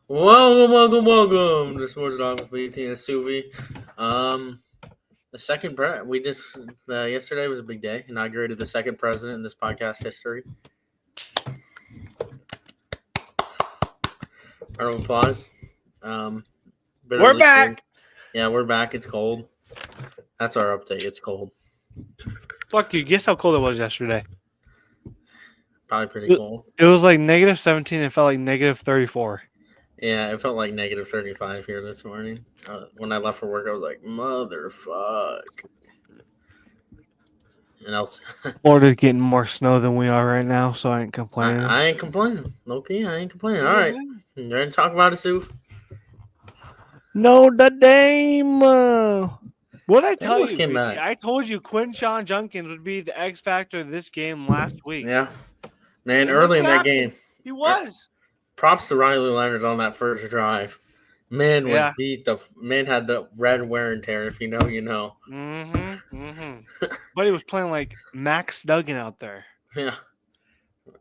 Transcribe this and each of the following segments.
Welcome to SportsTalk with BT and Suvi. The second yesterday was a big day. Inaugurated the second president in this podcast history. Round of applause. We're back. Yeah, we're back. It's cold. That's our update. It's cold. Fuck you. Guess how cold it was yesterday? Probably pretty cold. It was like negative 17. It felt like negative 34. Yeah, it felt like negative 35 here this morning. When I left for work, I was like, motherfuck. And else, Florida's getting more snow than we are right now, so I ain't complaining. I ain't complaining. Okay, I ain't complaining. All right. You ready to talk about it, Sue? Notre Dame. What did I tell you? Came back. I told you Quinshon Judkins would be the X factor of this game last week. Yeah. Man, early in that game. He was. Props to Riley Leonard on that first drive. Man was beat. The man had the red wear and tear. If you know, you know. But he was playing like Max Duggan out there. Yeah.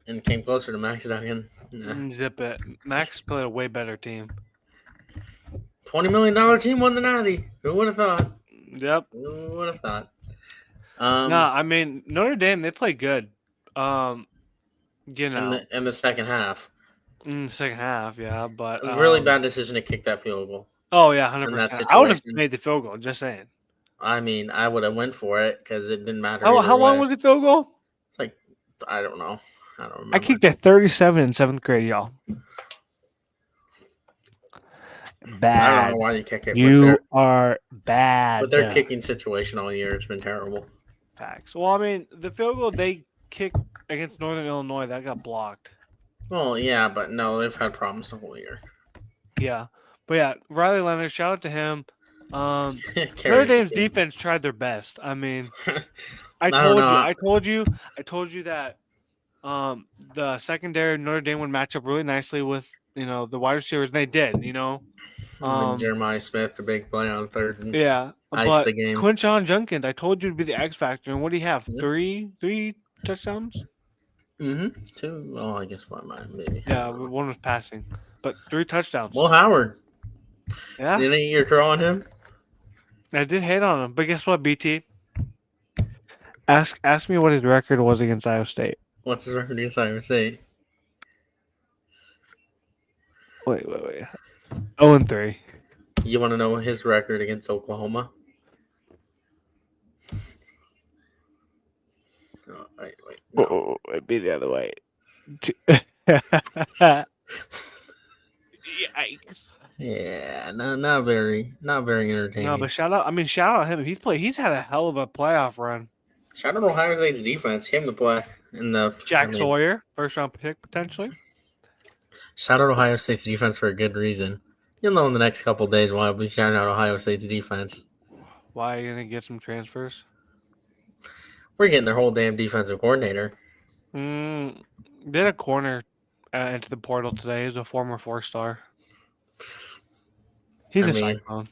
And came closer to Max Duggan. Yeah. Zip it. Max played a way better team. $20 million team won the Natty. Who would have thought? Yep. Who would have thought? I mean Notre Dame. They play good. In the second half. In the second half, yeah, but a really bad decision to kick that field goal. Oh yeah, 100%. I would have made the field goal. Just saying. I mean, I would have went for it because it didn't matter. How long was the field goal? It's like I don't know. I don't remember. I kicked at 37 in 7th grade, y'all. Bad. I don't know why you kick it. You are bad. But their kicking situation all year has been terrible. Facts. Well, I mean, the field goal they kicked against Northern Illinois, that got blocked. Well, yeah, but no, they've had problems the whole year. Yeah. But yeah, Riley Leonard, shout out to him. Notre Dame's defense tried their best. I mean, I told you that the secondary Notre Dame would match up really nicely with the wide receivers, and they did. Jeremiah Smith, the big play on third. And but the game. Quinshon Judkins, I told you to be the X factor, and what do you have? Three touchdowns. 2. Oh, I guess one mine maybe. Yeah, one was passing, but 3 touchdowns. Well, Howard. Yeah. Didn't eat your crow on him? I did hate on him, but guess what, BT? Ask me what his record was against Iowa State. What's his record against Iowa State? Wait. 0-3. You want to know his record against Oklahoma? Oh, wait. No. Oh, it'd be the other way. Yikes. Yeah, not very entertaining. No, but shout out him. He's had a hell of a playoff run. Shout out Ohio State's defense. Came to play in the Sawyer, first round pick potentially. Shout out Ohio State's defense for a good reason. You'll know in the next couple of days why I'll be shouting out Ohio State's defense. Why are you gonna get some transfers? We're getting their whole damn defensive coordinator. They had a corner into the portal today. He's a former 4-star. He's a cyclone.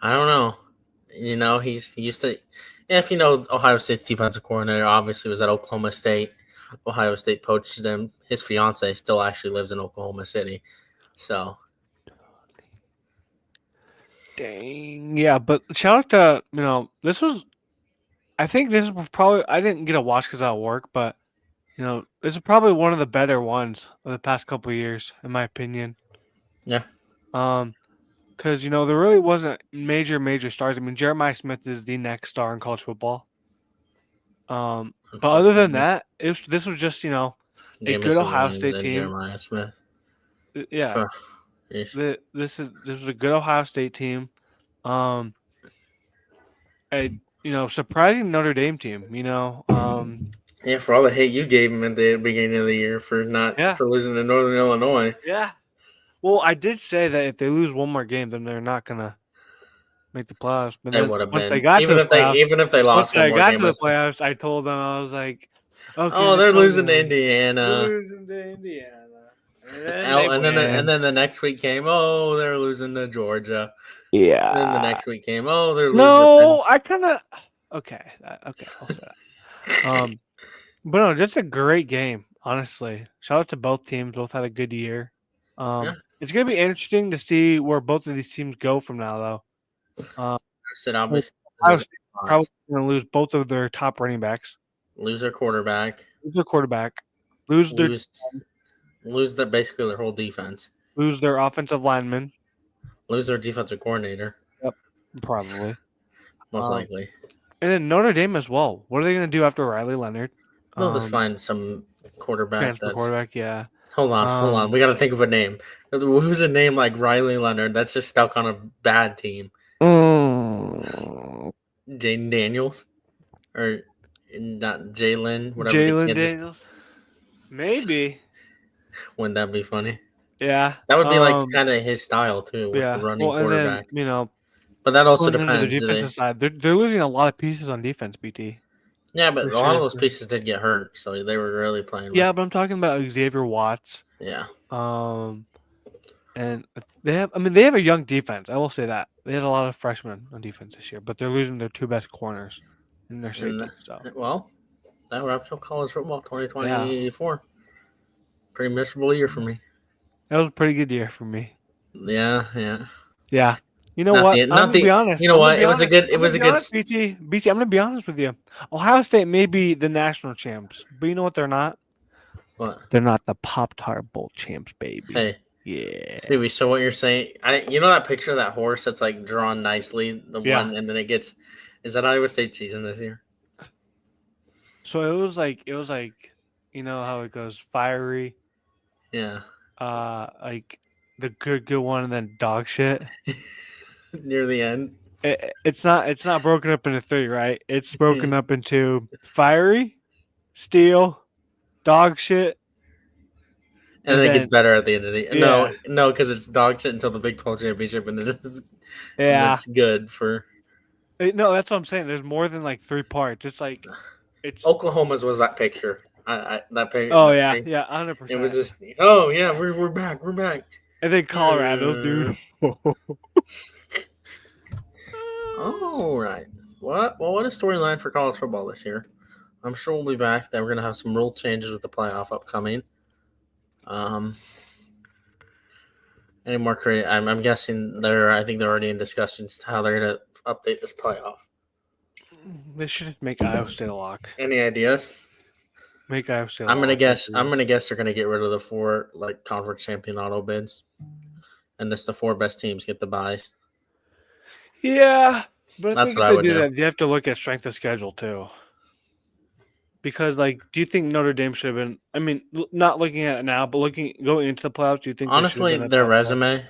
I don't know. He's used to. If you know Ohio State's defensive coordinator, obviously was at Oklahoma State. Ohio State poached him. His fiance still actually lives in Oklahoma City. So. Dang. Yeah, but shout out to, this was. I think this was probably. I didn't get a watch because I was at work, but. This is probably one of the better ones of the past couple of years, in my opinion. Yeah. Because, there really wasn't major stars. I mean, Jeremiah Smith is the next star in college football. But other than that, this was just, a good Ohio State team. Jeremiah Smith. Yeah. This was a good Ohio State team. Surprising Notre Dame team, Yeah, for all the hate you gave him at the beginning of the year for losing to Northern Illinois. Yeah. Well, I did say that if they lose one more game, then they're not gonna make the playoffs. But they would have been. Even if they lost one more game. Once they got to the playoffs, I told them, I was like, okay. Oh, they're losing to Indiana. And then the next week came, oh, they're losing to Georgia. Yeah. And then the next week came, oh, they're losing to I kind of okay. I'll say that. But no, just a great game, honestly. Shout out to both teams. Both had a good year. It's going to be interesting to see where both of these teams go from now, though. Obviously, Ohio State probably going to lose both of their top running backs. Lose their quarterback. Lose basically their whole defense. Lose their offensive lineman. Lose their defensive coordinator. Yep, probably. Most likely. And then Notre Dame as well. What are they going to do after Riley Leonard? They'll just find some quarterback. Quarterback, yeah. Hold on. We got to think of a name. Who's a name like Riley Leonard that's just stuck on a bad team? Jaden Daniels? Or not Jalen? Whatever. Jalen Daniels? Maybe. Wouldn't that be funny? Yeah. That would be like kind of his style too, with the running quarterback. And then, but that also depends. The defensive side, they're losing a lot of pieces on defense, BT. Yeah, but a lot of those pieces did get hurt, so they were really playing. Yeah, but I'm talking about Xavier Watts. Yeah. And they have a young defense. I will say that they had a lot of freshmen on defense this year, but they're losing their two best corners in their safety. Well, that wraps up college football 2024. Yeah. Pretty miserable year for me. That was a pretty good year for me. Yeah. You know what? I'm gonna be honest. You know what? It was a good. BT. I'm gonna be honest with you. Ohio State may be the national champs, but you know what? They're not. What? They're not the Pop-Tart Bowl champs, baby. Hey. Yeah. Stevie, so what you're saying? You know that picture of that horse that's like drawn nicely, one, and then it gets. Is that Iowa State season this year? So it was like you know how it goes, fiery. Yeah. Like the good one, and then dog shit. Near the end. It's not broken up into three, right? It's broken up into fiery, steel, dog shit. And then it gets better at the end of the year. Yeah. No, because it's dog shit until the Big 12 championship, and then it's good for. No, that's what I'm saying. There's more than like three parts. It's like Oklahoma's was that picture. That picture. Oh yeah, 100%. It was just we're back. And then Colorado, dude. All right. What a storyline for college football this year. I'm sure we'll be back. Then we're gonna have some rule changes with the playoff upcoming. Any more creative? I'm guessing I think they're already in discussions to how they're gonna update this playoff. They should make Iowa State a lock. Any ideas? Make Iowa State. I'm gonna guess they're gonna get rid of the 4 conference champion auto bids, and just the 4 best teams get the buys. Yeah, but that's what I would do. That, you have to look at strength of schedule too. Because, do you think Notre Dame should have been? I mean, not looking at it now, but going into the playoffs, do you think? Honestly, their resume.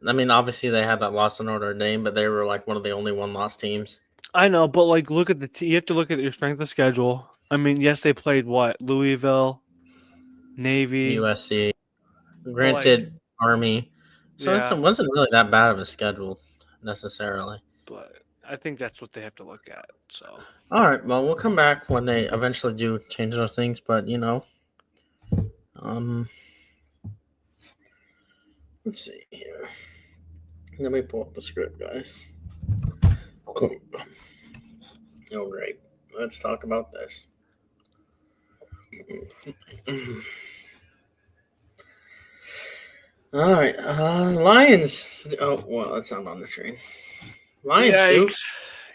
I mean, obviously they had that loss to Notre Dame, but they were one of the only one-loss teams. I know, but look at you have to look at your strength of schedule. I mean, yes, they played what? Louisville, Navy, USC. Granted, Army. So it wasn't really that bad of a schedule necessarily. But I think that's what they have to look at. So. All right. Well, we'll come back when they eventually do change those things. But let's see here. Let me pull up the script, guys. Cool. Oh, great. Let's talk about this. All right. Lions. Oh, well, that's not on the screen. Lions. Yikes.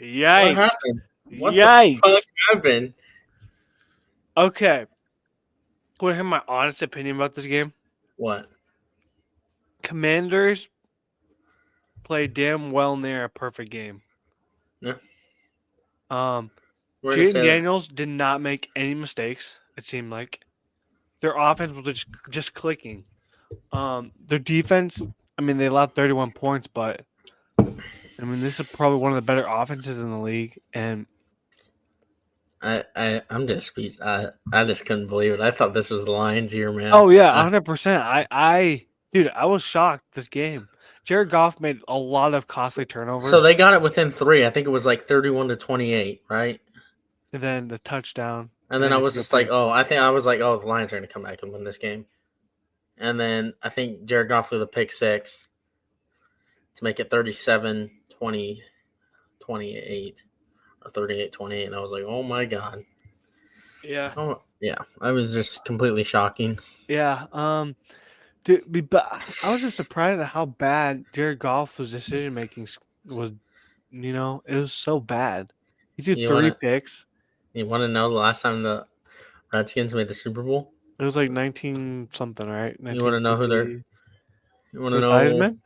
What happened? What the fuck happened? Okay. Want to hear my honest opinion about this game? What? Commanders played damn well near a perfect game. Yeah. Jaden Daniels did not make any mistakes, it seemed like. Their offense was just clicking. Their defense, they allowed 31 points, but this is probably one of the better offenses in the league, and I'm just speechless. I just couldn't believe it. I thought this was the Lions' year, man. Oh yeah, 100%. Dude, I was shocked this game. Jared Goff made a lot of costly turnovers. So they got it within 3. I think it was 31-28, right? And then the touchdown. And then I was just the Lions are going to come back and win this game. And then I think Jared Goff threw the pick 6 to make it 37-28 or 38-28. And I was like, oh my God. Yeah. Oh, yeah. I was just completely shocking. Yeah. Dude, but I was just surprised at how bad Jared Goff's decision making was. It was so bad. He threw You 3 wanna picks. you wanna know the last time the Redskins made the Super Bowl? It was like 19 something, right? You wanna know who they're 1950. you wanna Was know Theismann?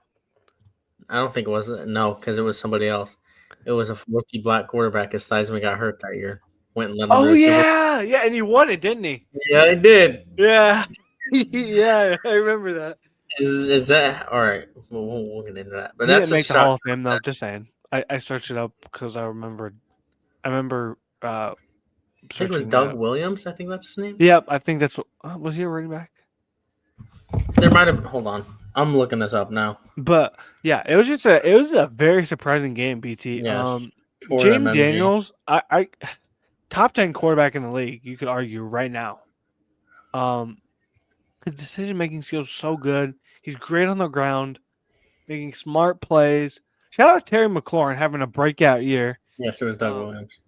I don't think it was no, because it was somebody else. It was a rookie black quarterback as Theismann got hurt that year. Went and led them to Oh the Super Bowl. yeah, yeah, and he won it, didn't he? Yeah, they did. Yeah, yeah, I remember that. Is that all right? We'll get into that. But He that's didn't a make the shock. Hall of Fame though. Just saying. I searched it up because I remembered. I remember I think it was searching Doug that. Williams. I think that's his name. Yep, I think that's what was he a running back? There might have. Hold on, I'm looking this up now. But yeah, it was a very surprising game, BT. Yes, for Jaden MMG. Daniels, I top 10 quarterback in the league, you could argue right now. His decision making skills so good. He's great on the ground, making smart plays. Shout out to Terry McLaurin having a breakout year, Yes, it was Doug Williams.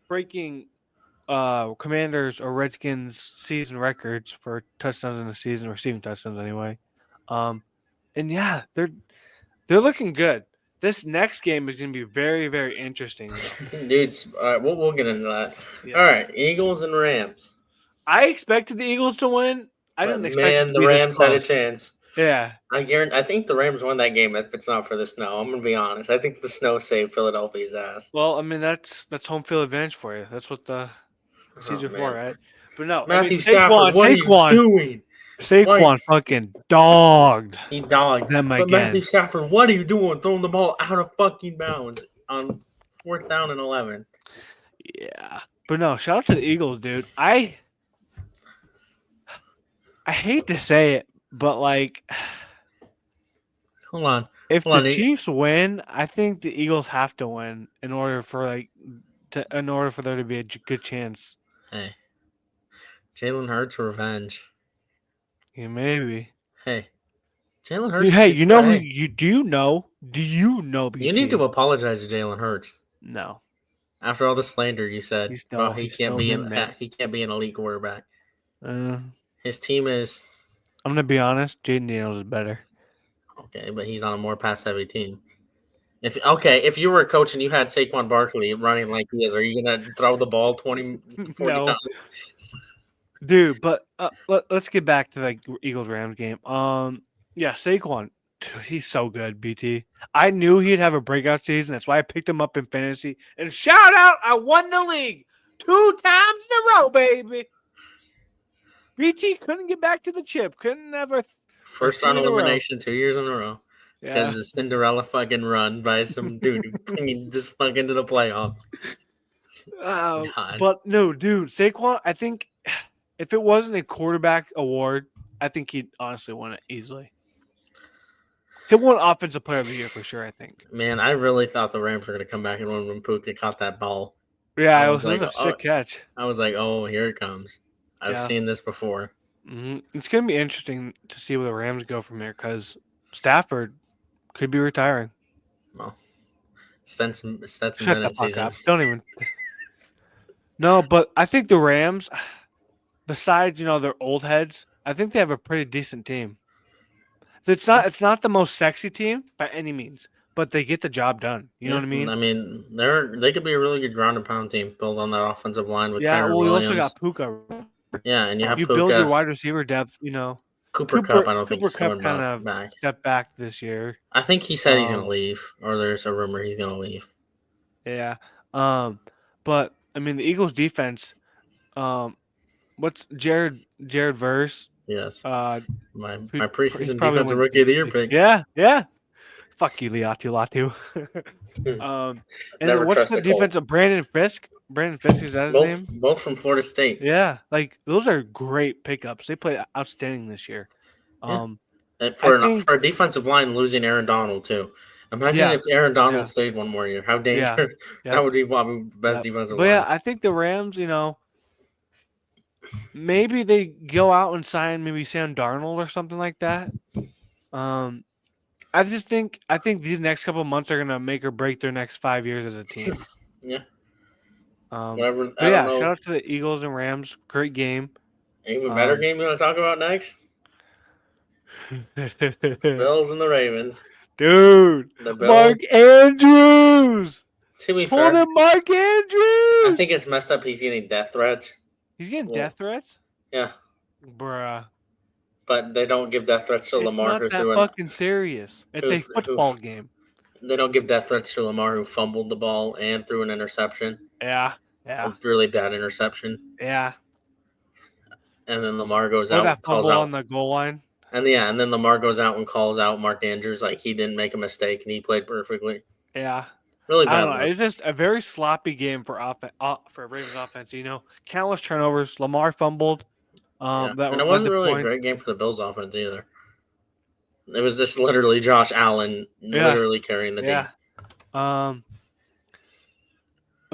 breaking Commanders or Redskins season records for touchdowns in the season, receiving touchdowns anyway. And yeah, they're looking good. This next game is going to be very, very interesting. Dudes, all right, we'll get into that. Yeah. All right, Eagles and Rams. I expected the Eagles to win. I But didn't expect it man, to the be this Rams had a close. chance. Yeah. I think the Rams won that game if it's not for the snow. I'm gonna be honest. I think the snow saved Philadelphia's ass. Well, I mean that's home field advantage for you. That's what the seeds Oh are for, man, right? But no, Matthew Saquon, Stafford, what are you doing? Saquon fucking dogged He dogged. them But again. Matthew Stafford, what are you doing? Throwing the ball out of fucking bounds on 4th down and 11. Yeah. But no, shout out to the Eagles, dude. I hate to say it, but like Hold on. if Hold the on. Chiefs win, I think the Eagles have to win in order for there to be a good chance. Hey, Jalen Hurts revenge. Yeah, maybe. Hey, Jalen Hurts. Hey, you know who Hey, you do you know? Do you know BT? you need to apologize to Jalen Hurts No. after all the slander you said. He's Bro, still human, man. he can't be an elite quarterback. I'm His team is gonna be honest, Jaden Daniels is better. okay, but he's on a more pass heavy team. If you were a coach and you had Saquon Barkley running like he is, are you gonna throw the ball 20, 40 No. times? Dude, but let's get back to the Eagles Rams game. Yeah, Saquon, dude, he's so good, BT. I knew he'd have a breakout season. That's why I picked him up in fantasy. And shout out, I won the league 2 times in a row, baby. BT couldn't get back to the chip. Couldn't ever. First round elimination 2 years in a row. Because the Cinderella fucking run by some dude who just snuck into the playoffs. But no, dude, Saquon, I think if it wasn't a quarterback award, I think he'd honestly win it easily. He won Offensive Player of the Year for sure, I think. Man, I really thought the Rams were going to come back and win when Puka caught that ball. Yeah, it was like a sick catch. I was like, oh, here it comes. I've seen this before. Mm-hmm. It's going to be interesting to see where the Rams go from here because Stafford could be retiring. Well, Stetson Shut Bennett the fuck season. up. Don't even. No, but I think the Rams, besides their old heads, I think they have a pretty decent team. It's not the most sexy team by any means, but they get the job done. You know what I mean? I mean, they could be a really good ground and pound team built on that offensive line with Kyren Williams. You also got Puka. Yeah, and you build your wide receiver depth. Cooper Kupp, I don't think he's coming back. Step back this year. I think he said he's going to leave, or there's a rumor he's going to leave. Yeah. But I mean the Eagles defense. What's Jared Verse? Yes. My preseason defensive rookie of the year pick. Yeah. Fuck you, Latu. And then what's the defense of Brandon Fisk? Brandon Fisk, is that his name? Both from Florida State. Yeah, like those are great pickups. They played outstanding this year. For a defensive line, losing Aaron Donald too. Imagine if Aaron Donald stayed one more year. How dangerous! That would be probably the best defensive line. But yeah, I think the Rams, maybe they go out and sign maybe Sam Darnold or something like that. I think these next couple of months are gonna make or break their next 5 years as a team. Yeah. Whatever. But yeah, shout out to the Eagles and Rams. Great game. Even better game you want to talk about next? The Bills and the Ravens. Dude, The Bills. Mark Andrews. To be Pull fair, him, Mark Andrews. I think it's messed up. He's getting death threats. He's getting death threats. Yeah, bruh. But they don't give death threats to Lamar. It's not that fucking serious. It's a football game. They don't give death threats to Lamar, who fumbled the ball and threw an interception. Yeah. A really bad interception. Yeah. And then Lamar goes out, that calls out on the goal line. And then Lamar goes out and calls out Mark Andrews like he didn't make a mistake and he played perfectly. Yeah. Really bad. I don't know. It's just a very sloppy game for Ravens offense. Countless turnovers. Lamar fumbled. And it wasn't really a great game for the Bills offense either. It was just literally Josh Allen literally carrying the team.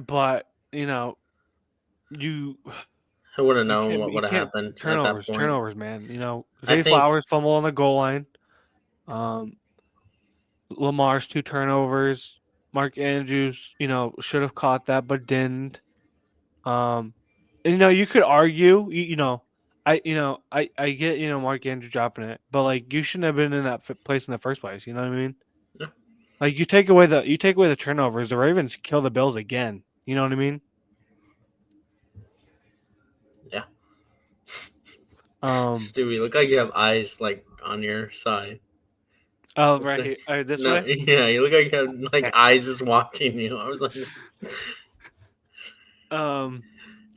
But who would have known what would have happened? Turnovers, man. Zay Flowers fumble on the goal line. Lamar's 2 turnovers. Mark Andrews, should have caught that but didn't. And you could argue, I get Mark Andrews dropping it, but you shouldn't have been in that place in the first place. You know what I mean? Yeah. You take away the turnovers, the Ravens kill the Bills again. You know what I mean? Yeah. Stewie, look like you have eyes on your side. Oh, right here. This way? Yeah, you look like you have eyes just watching you. I was like, it's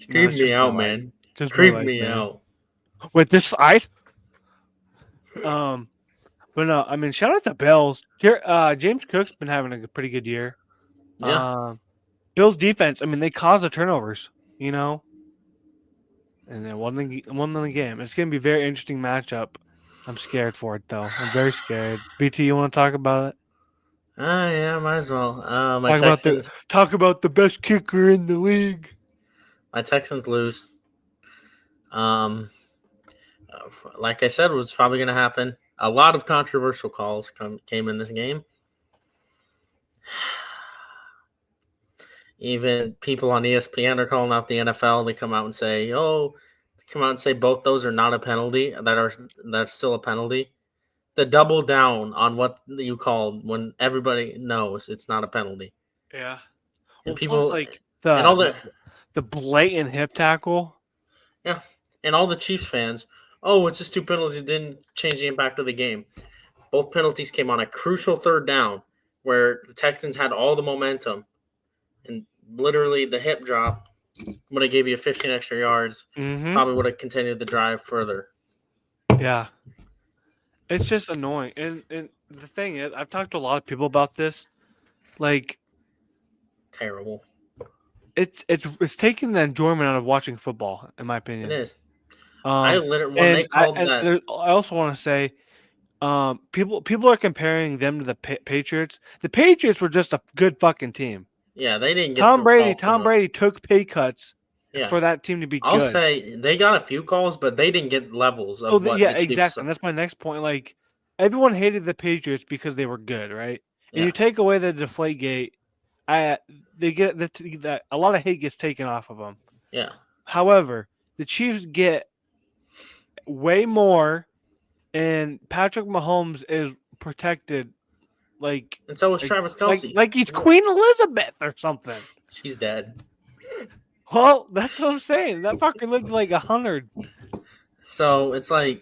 creeping me out, man. Just creep me out. With this eyes? But no, I mean, shout out to Bills. James Cook's been having a pretty good year. Yeah. Bills defense, I mean, they caused the turnovers, and they won the game. It's going to be a very interesting matchup. I'm scared for it, though. I'm very scared. BT, you want to talk about it? Yeah, might as well. Talk about the best kicker in the league. My Texans lose. Like I said, was probably going to happen. A lot of controversial calls came in this game. Even people on ESPN are calling out the NFL. They come out and say, both those are not a penalty. That's still a penalty. The double down on what you called when everybody knows it's not a penalty. Yeah. And people the blatant hip tackle. Yeah. And all the Chiefs fans, it's just 2 penalties. It didn't change the impact of the game. Both penalties came on a crucial third down where the Texans had all the momentum. And literally the hip drop would have gave you 15 extra yards. Mm-hmm. Probably would have continued the drive further. Yeah. It's just annoying. And the thing is, I've talked to a lot of people about this. Terrible. It's taking the enjoyment out of watching football, in my opinion. It is. I also want to say, people are comparing them to the Patriots. The Patriots were just a good fucking team. Yeah, they didn't get Tom Brady took pay cuts for that team to be good. I'll say they got a few calls, but they didn't get levels of what the Chiefs exactly. And that's my next point. Everyone hated the Patriots because they were good, right? And you take away the Deflategate, they get that a lot of hate gets taken off of them. Yeah. However, the Chiefs get way more, and Patrick Mahomes is protected. And so was Travis Kelce. Like he's Queen Elizabeth or something. She's dead. Well, that's what I'm saying. That fucker lived 100. So it's and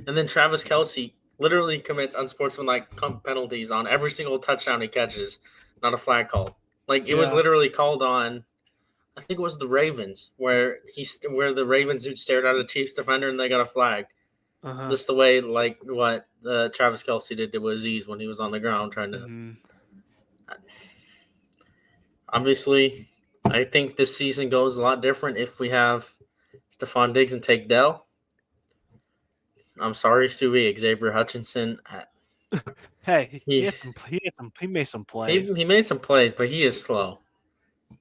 then Travis Kelce literally commits unsportsmanlike penalties on every single touchdown he catches. Not a flag call. It was literally called on. I think it was the Ravens where the Ravens stared at a Chiefs defender and they got a flag. Uh-huh. Just the way what Travis Kelce did to Aziz when he was on the ground trying to. Mm-hmm. Obviously, I think this season goes a lot different if we have Stephon Diggs and Tank Dell. I'm sorry, Stewie, Xavier Hutchinson. Hey, he made some plays. He made some plays, but he is slow.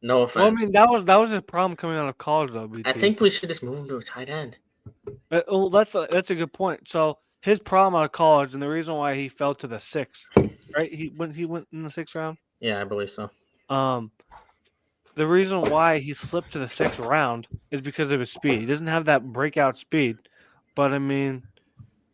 No offense. Well, I mean, that was his problem coming out of college, though. BT. I think we should just move him to a tight end. That's a good point. So his problem out of college, and the reason why he fell to the 6th, right? He went in the 6th round. Yeah, I believe so. The reason why he slipped to the 6th round is because of his speed. He doesn't have that breakout speed, but I mean,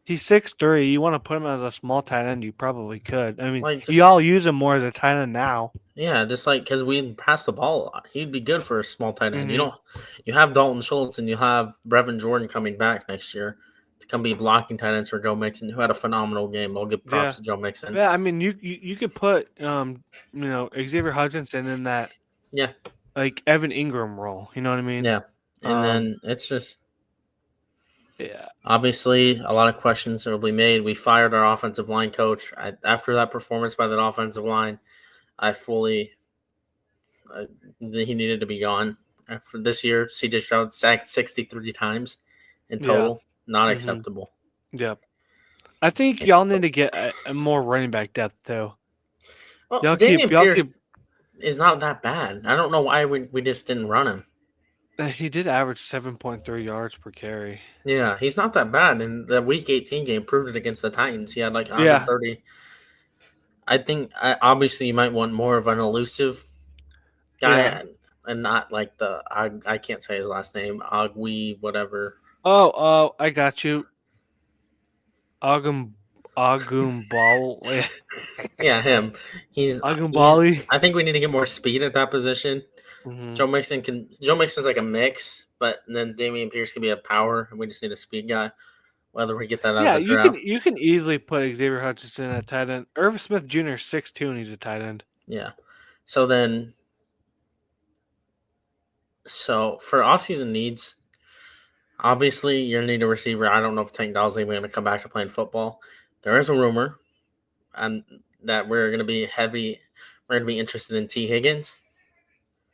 He's 6'3". You want to put him as a small tight end, you probably could. I mean, Like you just all use him more as a tight end now. yeah, just like because we pass the ball a lot, he'd be good for a small tight end. Mm-hmm. You have Dalton Schultz and you have Brevin Jordan coming back next year to come be blocking tight ends for Joe Mixon, who had a phenomenal game. I'll give props Yeah. to Joe Mixon. Yeah, I mean, you could put Xavier Hutchinson in that Yeah, like Evan Ingram role. You know what I mean? yeah, and then it's just Yeah. obviously a lot of questions will be made. We fired our offensive line coach after that performance by that offensive line. I fully he needed to be gone. For this year, CJ Stroud sacked 63 times in Yeah. total. Not Mm-hmm. acceptable. Yeah. I think y'all need to get a more running back depth too. Well, Y'all Damian y'all Pierce keep. is not that bad. I don't know why we just didn't run him. He did average 7.3 yards per carry. Yeah, he's not that bad. And the Week 18 game proved it against the Titans. He had like Yeah. 130. I think obviously you might want more of an elusive guy Yeah. and not like I can't say his last name Agui whatever. Oh, I got you. Agumbal. Yeah, him. He's Agumbali. I think we need to get more speed at that position. Mm-hmm. Joe Mixon's like a mix, but then Damian Pierce can be a power, and we just need a speed guy. Whether we get that out of Yeah, the you can draft, you can easily put Xavier Hutchinson at tight end. Irv Smith Jr. is 6'2", and he's a tight end. yeah. So then, so for offseason needs, obviously you're gonna need a receiver. I don't know if Tank Dell's even gonna come back to playing football. There is a rumor, and that we're gonna be heavy. We're gonna be interested in T Higgins.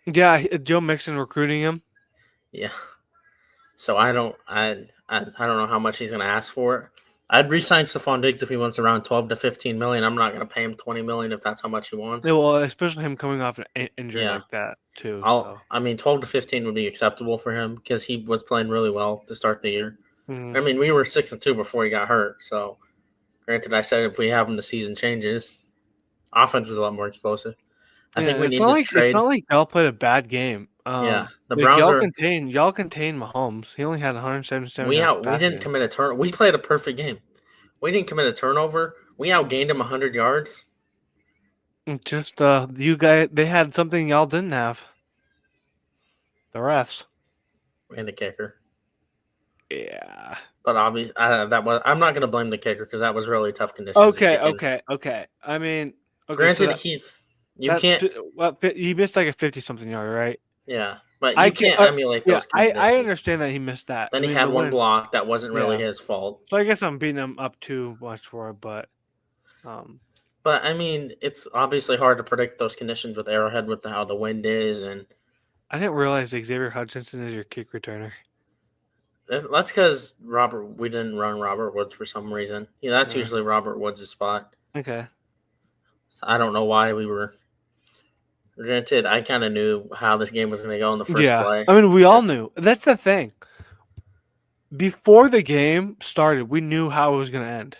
Yeah, Joe Mixon recruiting him. Yeah. So I don't know how much he's going to ask for it. I'd re-sign Stephon Diggs if he wants around 12 to 15 million. I'm not going to pay him 20 million if that's how much he wants. Yeah, well, especially him coming off an injury Yeah. like that too. I mean 12 to 15 would be acceptable for him because he was playing really well to start the year. Mm-hmm. I mean, we were 6-2 before he got hurt. So granted, I said if we have him the season changes, offense is a lot more explosive. I think we need to it's trade. not like y'all played a bad game. Yeah. The Like Browns y'all contained Mahomes. He only had 177 yards we didn't passing. commit a turn. We played a perfect game. We didn't commit a turnover. We outgained him 100 yards. Just you guys, they had something y'all didn't have. The refs And the kicker. Yeah. But obviously, I'm not going to blame the kicker because that was really tough conditions. Okay. I mean, Granted, he missed like a 50-something yard, right? Yeah, but you can't emulate those conditions. I understand that he missed that. Then he had one block that wasn't really his fault. So I guess I'm beating him up too much for it, but But I mean, it's obviously hard to predict those conditions with Arrowhead with how the wind is, and I didn't realize Xavier Hutchinson is your kick returner. That's because we didn't run Robert Woods for some reason. Yeah, that's usually Robert Woods' spot. Okay. So I don't know why we were. Granted, I kind of knew how this game was going to go in the first play. I mean, we all knew. That's the thing. Before the game started, we knew how it was going to end.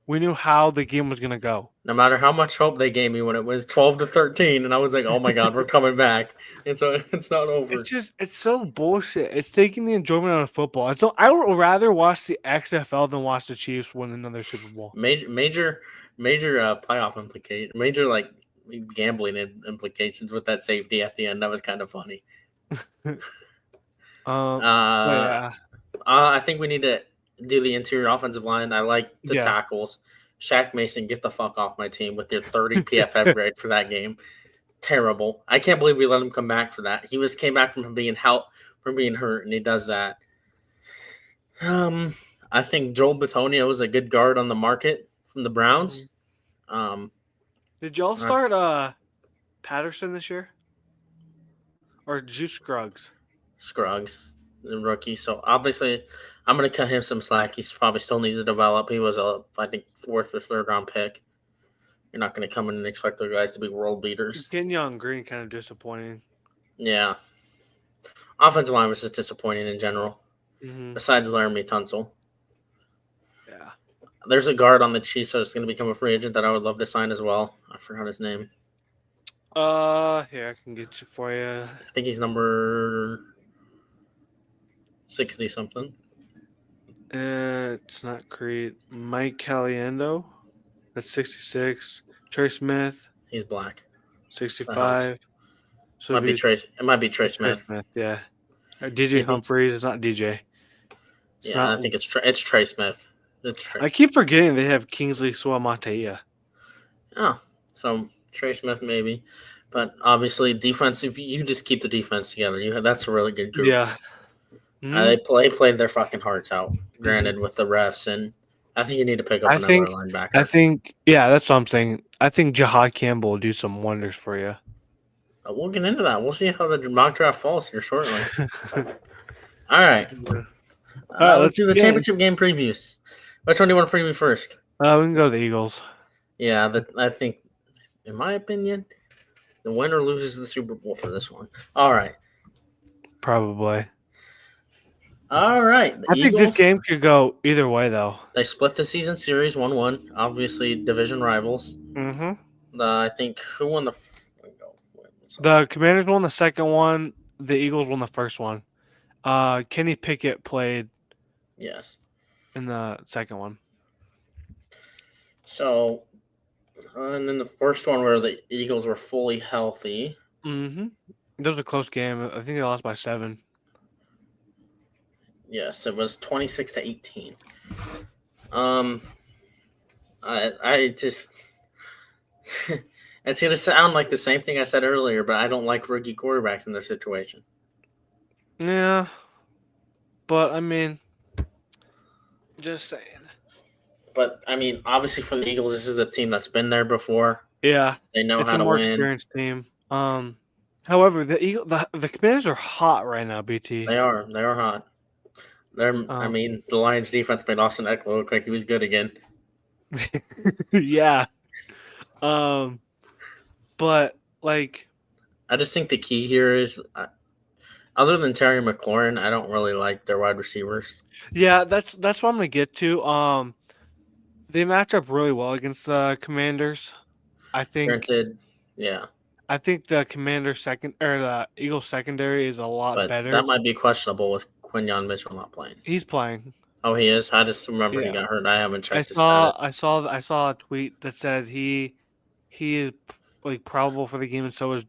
We knew how the game was going to go. No matter how much hope they gave me when it was 12-13, and I was like, "Oh my God, we're coming back!" And so it's not over. It's so bullshit. It's taking the enjoyment out of football. And so I would rather watch the XFL than watch the Chiefs win another Super Bowl. Major playoff implication. Major like gambling implications with that safety at the end. That was kind of funny. I think we need to do the interior offensive line. I like the tackles. Shaq Mason, get the fuck off my team with your 30 PFF grade for that game. Terrible. I can't believe we let him come back for that. He came back from being hurt, and he does that. I think Joel Bitonio is a good guard on the market from the Browns. Did y'all start Patterson this year? Or did you Scruggs? Scruggs, the rookie. So obviously, I'm going to cut him some slack. He probably still needs to develop. He was I think 4th or 3rd round pick. You're not going to come in and expect those guys to be world beaters. Kenyon Green kind of disappointing. Yeah. Offensive line was just disappointing in general. Mm-hmm. Besides Laramie Tunsil. Yeah. There's a guard on the Chiefs that's going to become a free agent that I would love to sign as well. I forgot his name. Here, I can get you for you. I think he's number 60-something. It's not Creed. Mike Caliendo. That's 66. Trey Smith. He's black. 65. So It might be Trey Trey Smith. Smith, yeah. DJ Maybe. Humphreys. It's not DJ. I think it's Trey Smith. I keep forgetting they have Kingsley Suamataia. Oh, so Trey Smith maybe. But obviously, defense. If you just keep the defense together, that's a really good group. Yeah. They played their fucking hearts out. Granted, with the refs, and I think you need to pick up another linebacker. I think, yeah, that's what I'm saying. I think Jahad Campbell will do some wonders for you. We'll get into that. We'll see how the mock draft falls here shortly. All right. Let's do the championship game previews. Which one do you want to preview first? We can go to the Eagles. Yeah, I think, in my opinion, the winner loses the Super Bowl for this one. All right. Probably. All right. I think this game could go either way, though. They split the season series 1-1. Obviously, division rivals. Mm-hmm. I think who won the The Commanders won the second one. The Eagles won the first one. Kenny Pickett played. Yes. In the second one. So, and then the first one where the Eagles were fully healthy. Mm-hmm. That was a close game. I think they lost by 7. Yes, it was 26-18. I just it's gonna sound like the same thing I said earlier, but I don't like rookie quarterbacks in this situation. Yeah, but I mean, just saying. But I mean, obviously for the Eagles, this is a team that's been there before. Yeah, they know how to win. It's a more experienced team. However, the Commanders are hot right now. BT. They are hot. I mean, the Lions' defense made Austin Eckler look like he was good again. Yeah. But like, I just think the key here is, other than Terry McLaurin, I don't really like their wide receivers. Yeah, that's what I'm gonna get to. They match up really well against the Commanders. I think. Granted, yeah. I think the Commanders the Eagles secondary is a lot better. That might be questionable with Quinyon Mitchell not playing. He's playing. Oh, he is. I just remember he got hurt. I haven't checked his status. I saw a tweet that said he is like probable for the game, and so is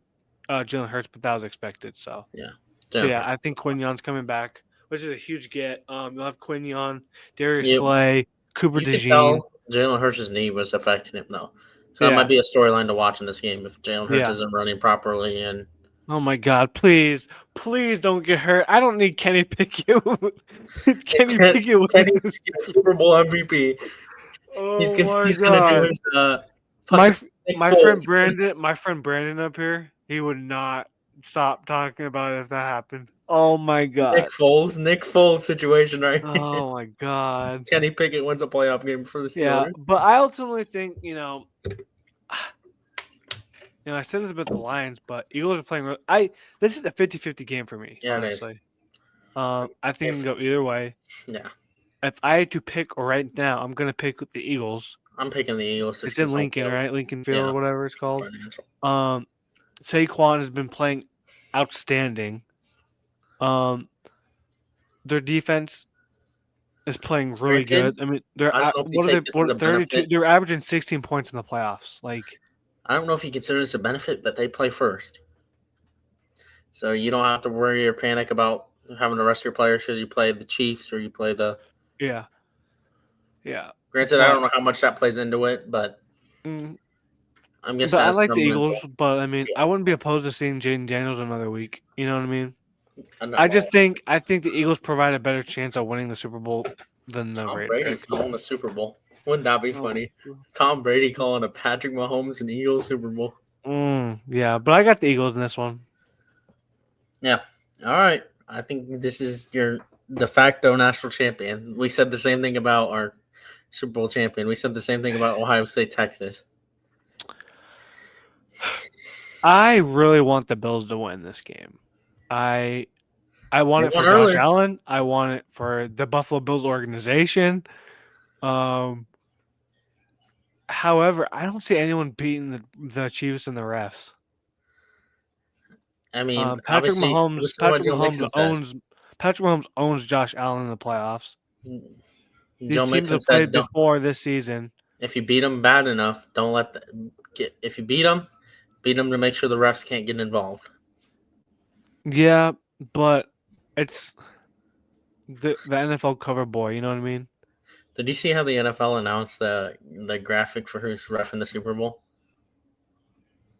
Jalen Hurts, but that was expected. So yeah, I think Quinyon's coming back, which is a huge get. You'll have Quinyon, Darius Slay, Cooper DeJean. Jalen Hurts' knee was affecting him though. So that might be a storyline to watch in this game if Jalen Hurts isn't running properly. And oh my God, please don't get hurt. I don't need Kenny Pickett. Kenny Pickett was Super Bowl MVP. Oh he's gonna do his my friend Brandon up here, he would not stop talking about it if that happened. Oh my God. Nick Foles situation right here. Oh my God. Kenny Pickett wins a playoff game for the Steelers. Yeah, but I ultimately think, I said this about the Lions, but Eagles are playing. This is a 50-50 game for me. Yeah, honestly. I think it can go either way. Yeah. If I had to pick right now, I'm gonna pick the Eagles. I'm picking the Eagles. It's in Lincoln, right? Lincoln Field or whatever it's called. Saquon has been playing outstanding. Their defense is playing really good. I mean, they're averaging 16 points in the playoffs. Like, I don't know if you consider this a benefit, but they play first. So you don't have to worry or panic about having to rest your players because you play the Chiefs or you play the – Yeah. Granted, I don't know how much that plays into it, but I'm guessing I like the Eagles, but, I mean, I wouldn't be opposed to seeing Jaden Daniels another week. You know what I mean? I think the Eagles provide a better chance of winning the Super Bowl than the Raiders. Tom Brady's calling the Super Bowl. Wouldn't that be funny? Tom Brady calling a Patrick Mahomes and Eagles Super Bowl. Yeah, but I got the Eagles in this one. Yeah. All right. I think this is your de facto national champion. We said the same thing about our Super Bowl champion. We said the same thing about Ohio State, Texas. I really want the Bills to win this game. I want it for Josh Allen. I want it for the Buffalo Bills organization. However, I don't see anyone beating the Chiefs and the refs. I mean, Patrick Mahomes owns Josh Allen in the playoffs. These teams have played before this season. If you beat them bad enough, don't let if you beat them to make sure the refs can't get involved. Yeah, but it's the NFL cover boy. You know what I mean? Did you see how the NFL announced the graphic for who's ref in the Super Bowl?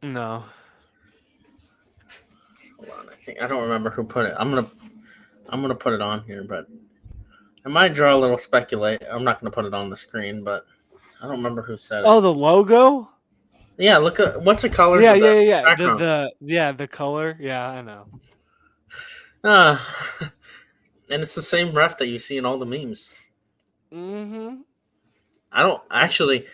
No. Hold on, I don't remember who put it. I'm gonna put it on here, but I might draw a little speculate. I'm not gonna put it on the screen, but I don't remember who said it. Oh, the logo? Yeah, look at what's the color? Yeah. The color. Yeah, I know. And it's the same ref that you see in all the memes. Mm-hmm. I don't actually.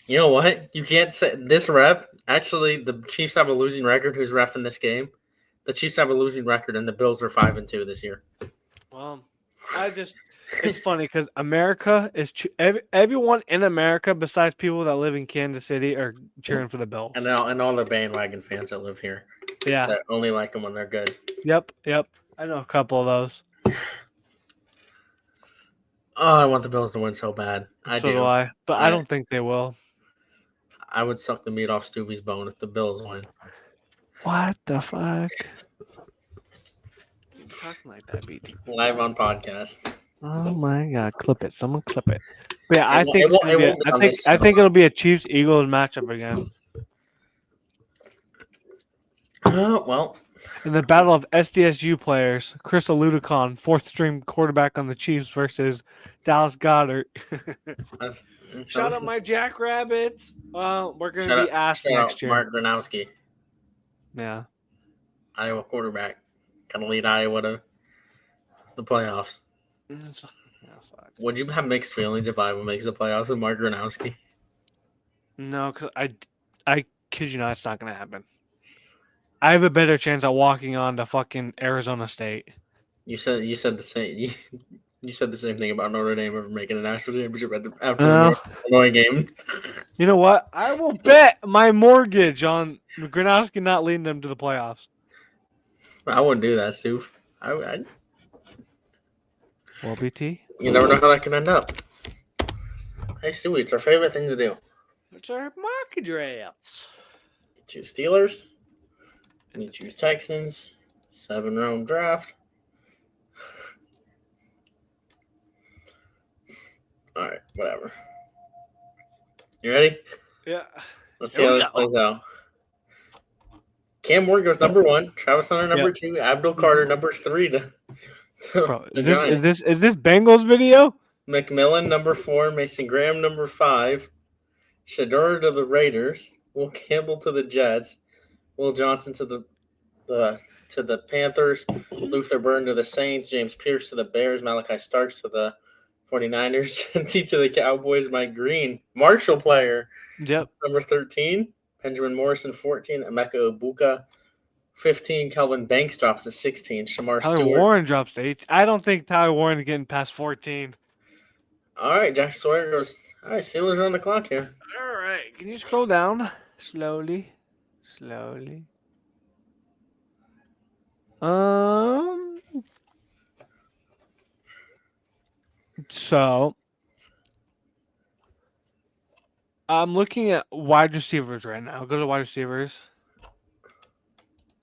You know what? You can't say this ref. Actually, the Chiefs have a losing record. Who's ref in this game? The Chiefs have a losing record, and the Bills are 5-2 this year. Well, it's funny because America is everyone in America besides people that live in Kansas City are cheering for the Bills, and all the bandwagon fans that live here. Yeah, that only like them when they're good. Yep. I know a couple of those. Oh, I want the Bills to win so bad. So do I, but I don't think they will. I would suck the meat off Stubby's bone if the Bills win. What the fuck? You're talking like that, BT. Live on podcast. Oh my god! Clip it. Someone clip it. But yeah, I think it'll be a Chiefs Eagles matchup again. Well. In the battle of SDSU players, Chris Aludicon, fourth string quarterback on the Chiefs versus Dallas Goedert. Shout out my Jackrabbits. We're going to be asked next year. Mark Gronowski. Yeah. Iowa quarterback. Going to lead Iowa to the playoffs. Would you have mixed feelings if Iowa makes the playoffs with Mark Gronowski? No, because I kid you not, it's not going to happen. I have a better chance at walking on to fucking Arizona State. You said the same. You said the same thing about Notre Dame ever making a national championship after the Illinois game. You know what? I will bet my mortgage on Gronowski not leading them to the playoffs. I wouldn't do that, Stu. Well, BT. You never know how that can end up. Hey, Stu, it's our favorite thing to do. It's our market drafts. Choose Steelers. And you choose Texans. 7-round draft. All right, whatever. You ready? Yeah. Let's see how this plays out. Cam Ward goes number 1. Travis Hunter number 2. Abdul Carter number 3 to Bro, is this Bengals video? McMillan number 4. Mason Graham number 5. Shedeur to the Raiders. Will Campbell to the Jets. Will Johnson to the Panthers. Luther Burden to the Saints. James Pierce to the Bears. Malachi Starks to the 49ers. Jency to the Cowboys. Mike Green, Marshall player. Yep. Number 13. Benjamin Morrison, 14. Emeka Obuka, 15. Calvin Banks drops to 16. Shamar Tyler Stewart. Warren drops to 8. I don't think Tyler Warren is getting past 14. All right, Jack Sawyer goes. All right, Steelers are on the clock here. All right. Can you scroll down slowly? So I'm looking at wide receivers right now. Go to wide receivers.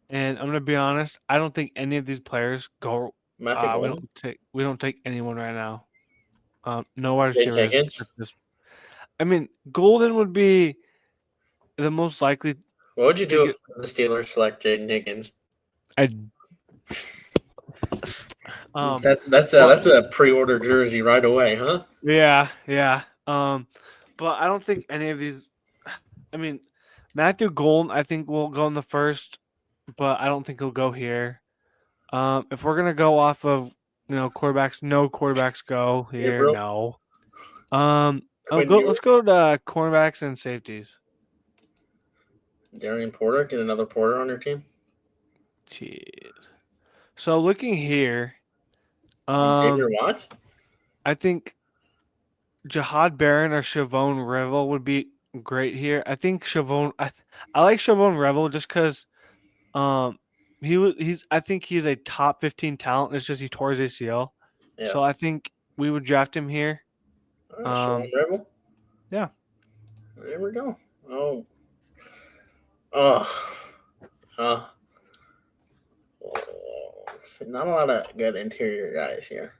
And I'm gonna be honest, I don't think any of these players go. We don't take anyone right now. No wide receivers. I mean, Golden would be the most likely. What would you do if the Steelers select Jaden Higgins? That's a pre-order jersey right away, huh? Yeah. But I don't think any of these. I mean, Matthew Golden, I think will go in the first, but I don't think he'll go here. If we're gonna go off of quarterbacks, no quarterbacks go here. Yeah, no. Let's go to cornerbacks and safeties. Darian Porter, get another Porter on your team. Jeez. So looking here, Xavier Watts? I think Jahad Barron or Shavon Revel would be great here. I think Shavon. I like Shavon Revel just because, I think he's a top 15 talent. It's just he tore his ACL, so I think we would draft him here. Sean Rebel. Yeah. There we go. Oh. Not a lot of good interior guys here.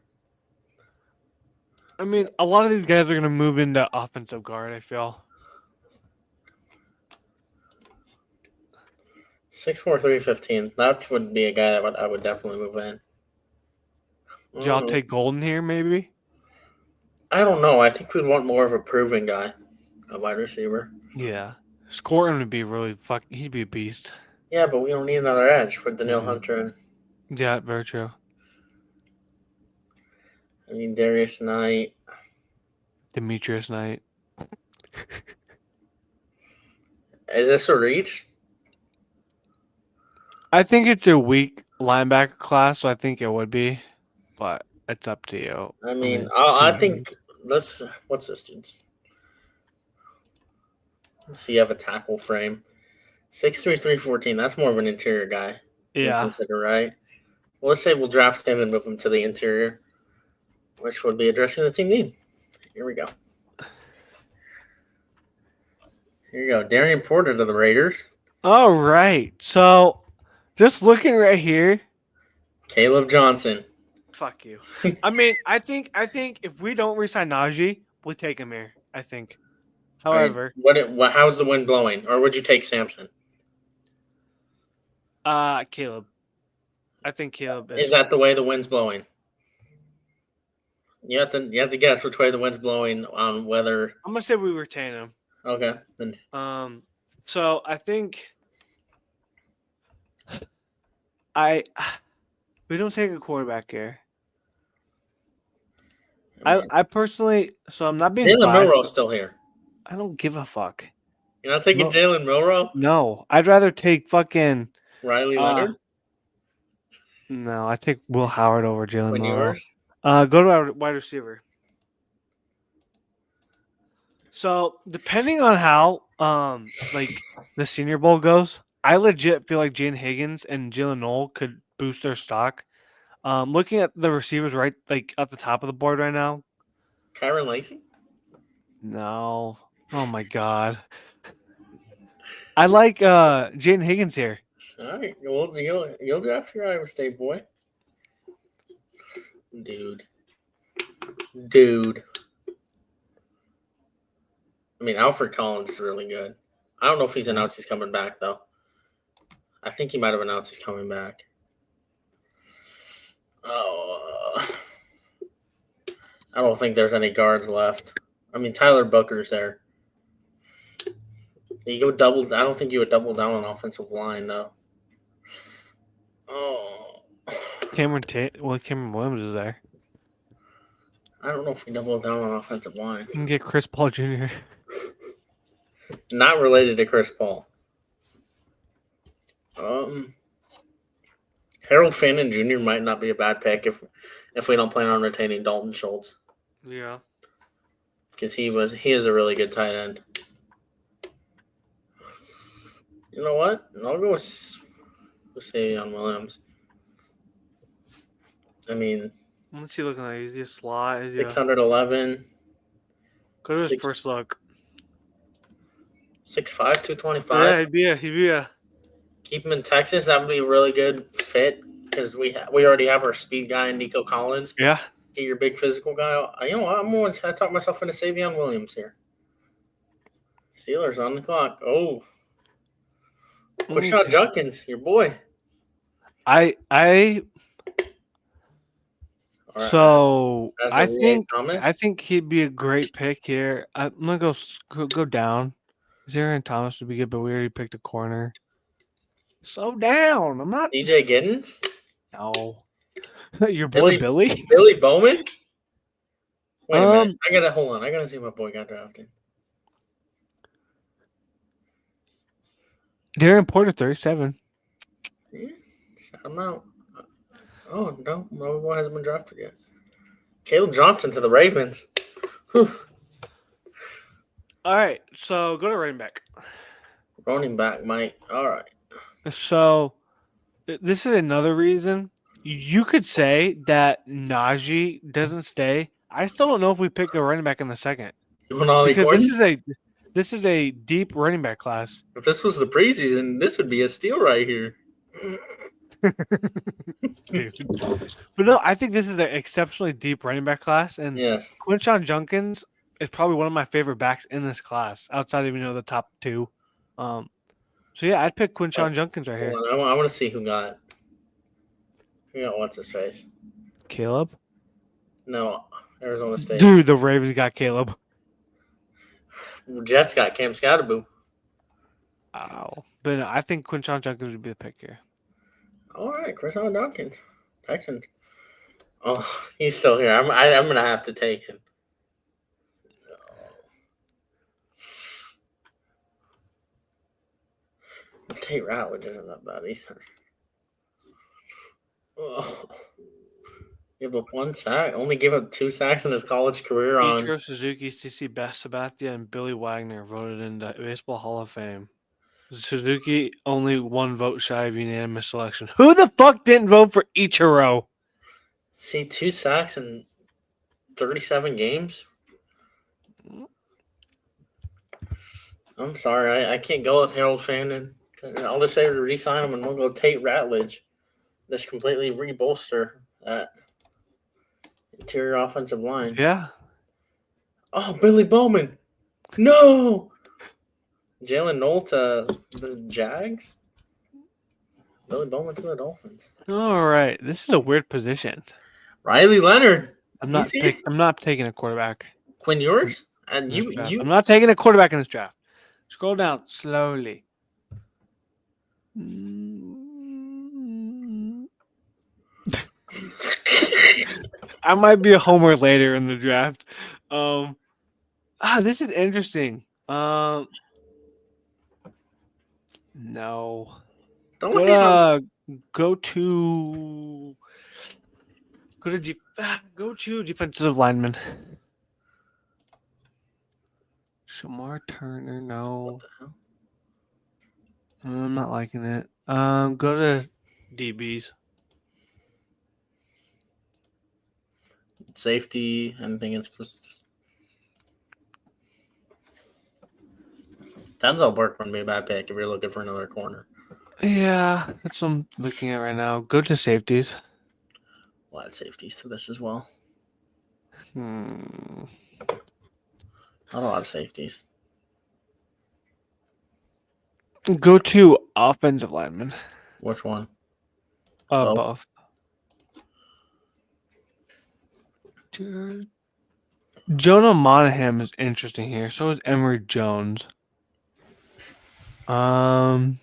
I mean, a lot of these guys are going to move into offensive guard, I feel. 6'4", 315. That would be a guy that I would definitely move in. Y'all take Golden here, maybe? I don't know. I think we'd want more of a proven guy, a wide receiver. Yeah. Scoring would be really he'd be a beast. Yeah, but we don't need another edge for Danielle Hunter. And, yeah, very true. I mean, Darius Knight. Demetrius Knight. Is this a reach? I think it's a weak linebacker class, so I think it would be, but it's up to you. I mean, I think what's this dude's? So you have a tackle frame. 6'3", 314. That's more of an interior guy. Yeah. Consider, right? Well, let's say we'll draft him and move him to the interior, which would be addressing the team need. Here we go. Here you go. Darian Porter to the Raiders. All right. So, just looking right here. Caleb Johnson. Fuck you. I mean, I think if we don't re-sign Najee, we'll take him here. I think. However, how's the wind blowing? Or would you take Samson? Caleb. I think Caleb is that the way the wind's blowing? You have to guess which way the wind's blowing on whether. I'm gonna say we retain him. Okay. Then. So I think we don't take a quarterback here. I personally, so I'm not being. Jalen Milroe's still here. I don't give a fuck. You're not taking Jalen Milroe? No, I'd rather take fucking Riley Leonard. No, I take Will Howard over Jalen Milroe. Yours? Go to our wide receiver. So depending on how like the Senior Bowl goes, I legit feel like Jane Higgins and Jalen Noel could boost their stock. Looking at the receivers right like at the top of the board right now. Kyron Lacey? No. Oh my god. I like Jane Higgins here. All right, you'll draft your Iowa State boy, dude. I mean, Alfred Collins is really good. I don't know if he's announced he's coming back though. I think he might have announced he's coming back. Oh, I don't think there's any guards left. I mean, Tyler Booker's there. You go double. I don't think you would double down on offensive line though. Oh, Cameron Williams is there. I don't know if we double down on offensive line. You can get Chris Paul Jr. Not related to Chris Paul. Harold Fannin Jr. might not be a bad pick if we don't plan on retaining Dalton Schultz. Yeah, because he is a really good tight end. You know what? I'll go with Savion Williams. I mean, what's he looking like? Is he a slot? 611. Go to his first look. 6'5", 225. Yeah. Keep him in Texas. That would be a really good fit because we already have our speed guy in Nico Collins. Yeah. Get your big physical guy. You know what? I'm going to talk myself into Savion Williams here. Steelers on the clock. Oh. Quashon Judkins, your boy. I think he'd be a great pick here. I'm gonna go down. Zarian Thomas would be good, but we already picked a corner. So down. I'm not DJ Giddens? No. Your boy Billy? Billy Bowman? Wait a minute. Hold on. I gotta see my boy got drafted. Darren Porter, 37. Yeah, shout him out. Oh, no. My boy hasn't been drafted yet. Caleb Johnson to the Ravens. Whew. All right. So go to running back. Running back, Mike. All right. So this is another reason. You could say that Najee doesn't stay. I still don't know if we pick a running back in the second. You want Ollie Because Gordon? this is a deep running back class. If this was the preseason, this would be a steal right here. Dude. But no, I think this is an exceptionally deep running back class. And Yes. Quinshon Judkins is probably one of my favorite backs in this class, outside of the top two. So yeah, I'd pick Quinshon Judkins right here. I want to see who got what's his face. Caleb? No, Arizona State. Dude, the Ravens got Caleb. Jets got Cam Scatterboo. Wow. But no, I think Quinshon Judkins would be the pick here. All right, Quinshon Judkins, Texans. Oh, he's still here. I'm gonna have to take him. Tate Ratledge isn't that bad either. Oh. Give up 1 sack. Only gave up 2 sacks in his college career. Ichiro Suzuki, CC Sabathia, and Billy Wagner voted into Baseball Hall of Fame. Suzuki only 1 vote shy of unanimous selection. Who the fuck didn't vote for Ichiro? See, 2 sacks in 37 games. I'm sorry, I can't go with Harold Fandon. I'll just say to re-sign him, and we'll go Tate Ratledge. This completely re-bolster that interior offensive line. Yeah. Oh, Billy Bowman. No. Jalen Knoll to the Jags. Billy Bowman to the Dolphins. All right. This is a weird position. Riley Leonard. I'm not taking a quarterback. Quinn Ewers? And I'm not taking a quarterback in this draft. Scroll down slowly. I might be a homer later in the draft. This is interesting. No. Go to defensive lineman. Shamar Turner, no. I'm not liking it. Go to DBs. Safety, anything it's Denzel Burke wouldn't be a bad pick if you're looking for another corner. Yeah, that's what I'm looking at right now. Go to safeties. We'll add safeties to this as well. Not a lot of safeties. Go to offensive lineman. Which one? Both. Jonah Monahan is interesting here. So is Emory Jones. I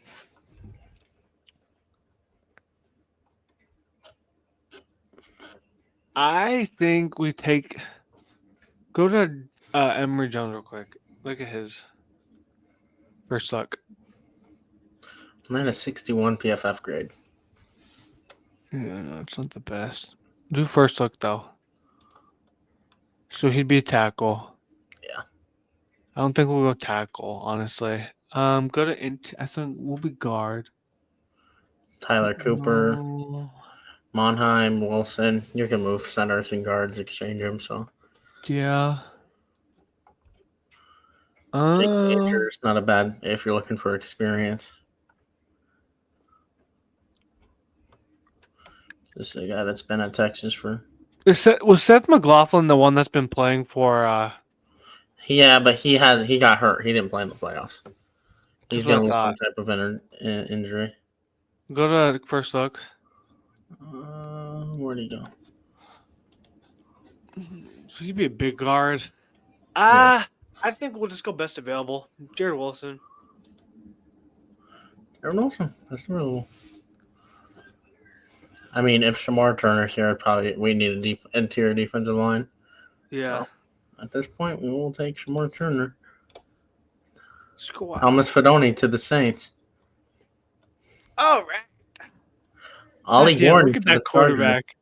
think we go to Emory Jones real quick. Look at his first look. And then a 61 PFF grade. Yeah, no, it's not the best. Do first look though. So he'd be a tackle. Yeah. I don't think we'll go tackle, honestly. Go to I think we'll be guard. Tyler Cooper, Monheim, Wilson. You can move centers and guards, exchange them. So yeah. Jake Major's not a bad if you're looking for experience. This is a guy that's been at Texas for. Was Seth McLaughlin the one that's been playing for? Yeah, but he got hurt. He didn't play in the playoffs. He's dealing with some type of injury. Go to first look. Where'd he go? So he'd be a big guard. I think we'll just go best available. Jared Wilson. Jared Wilson. That's available. I mean, if Shamar Turner's here, we need a interior defensive line. Yeah. So, at this point, we will take Shamar Turner. Squad. Thomas Fedoni to the Saints. All right. Ollie Gordon look at that quarterback.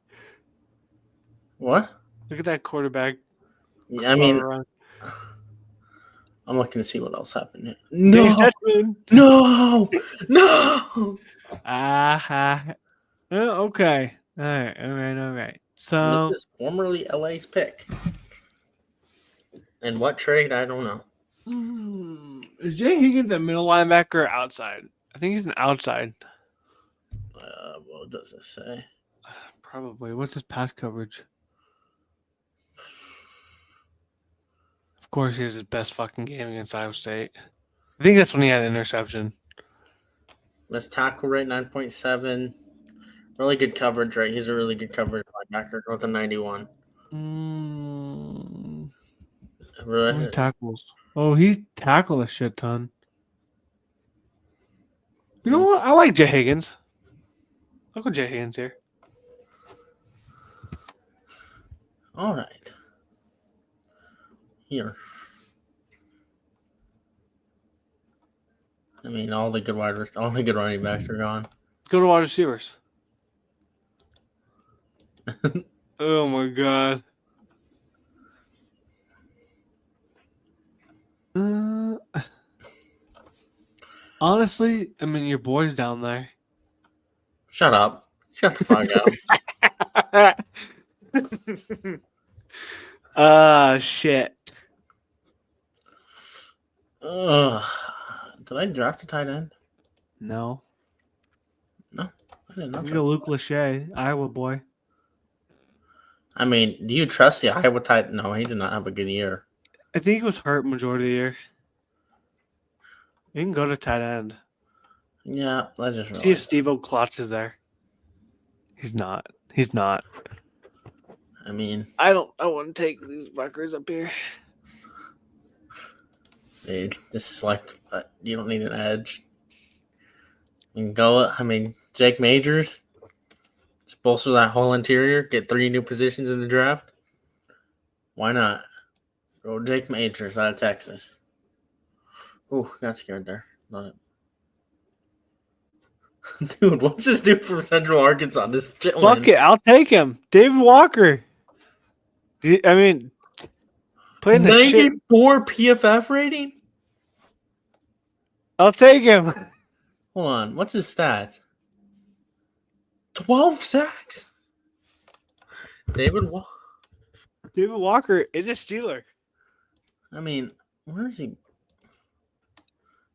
What? Look at that quarterback. Yeah, I mean, I'm looking to see what else happened here. No. Okay. All right. So this is formerly LA's pick. And what trade? I don't know. Is Jay Higgins a middle linebacker or outside? I think he's an outside. What does it say? Probably. What's his pass coverage? Of course, he has his best fucking game against Iowa State. I think that's when he had an interception. Let's tackle rate 9.7. Really good coverage, right? He's a really good coverage linebacker with a 91. How many tackles? Oh, he tackled a shit ton. You know what? I like Jay Higgins. I'll go Jay Higgins here. All right. Here. I mean, all the good running backs are gone. Go to wide receivers. Oh my god. Honestly, I mean, your boy's down there. Shut up. Shut the fuck up. Shit. Did I draft a tight end? No. No, I did not. You go Luke Lachey, Iowa boy. I mean, do you trust the Iowa tight? No, he did not have a good year. I think he was hurt majority of the year. You can go to tight end. Yeah, I just realized. See if Steve-O Klotz is there. He's not. He's not. I mean, I wouldn't take these fuckers up here. Dude, this is like, you don't need an edge. You can go, I mean, Jake Majors, just bolster that whole interior, get 3 new positions in the draft. Why not? Go Jake Majors out of Texas. Ooh, got scared there. Love it. Dude, what's this dude from Central Arkansas? This Chitlin. Fuck it, I'll take him. David Walker. I mean, playing the 94 PFF rating? I'll take him. Hold on, what's his stats? 12 sacks? David Walker is a Steeler. I mean, where is he?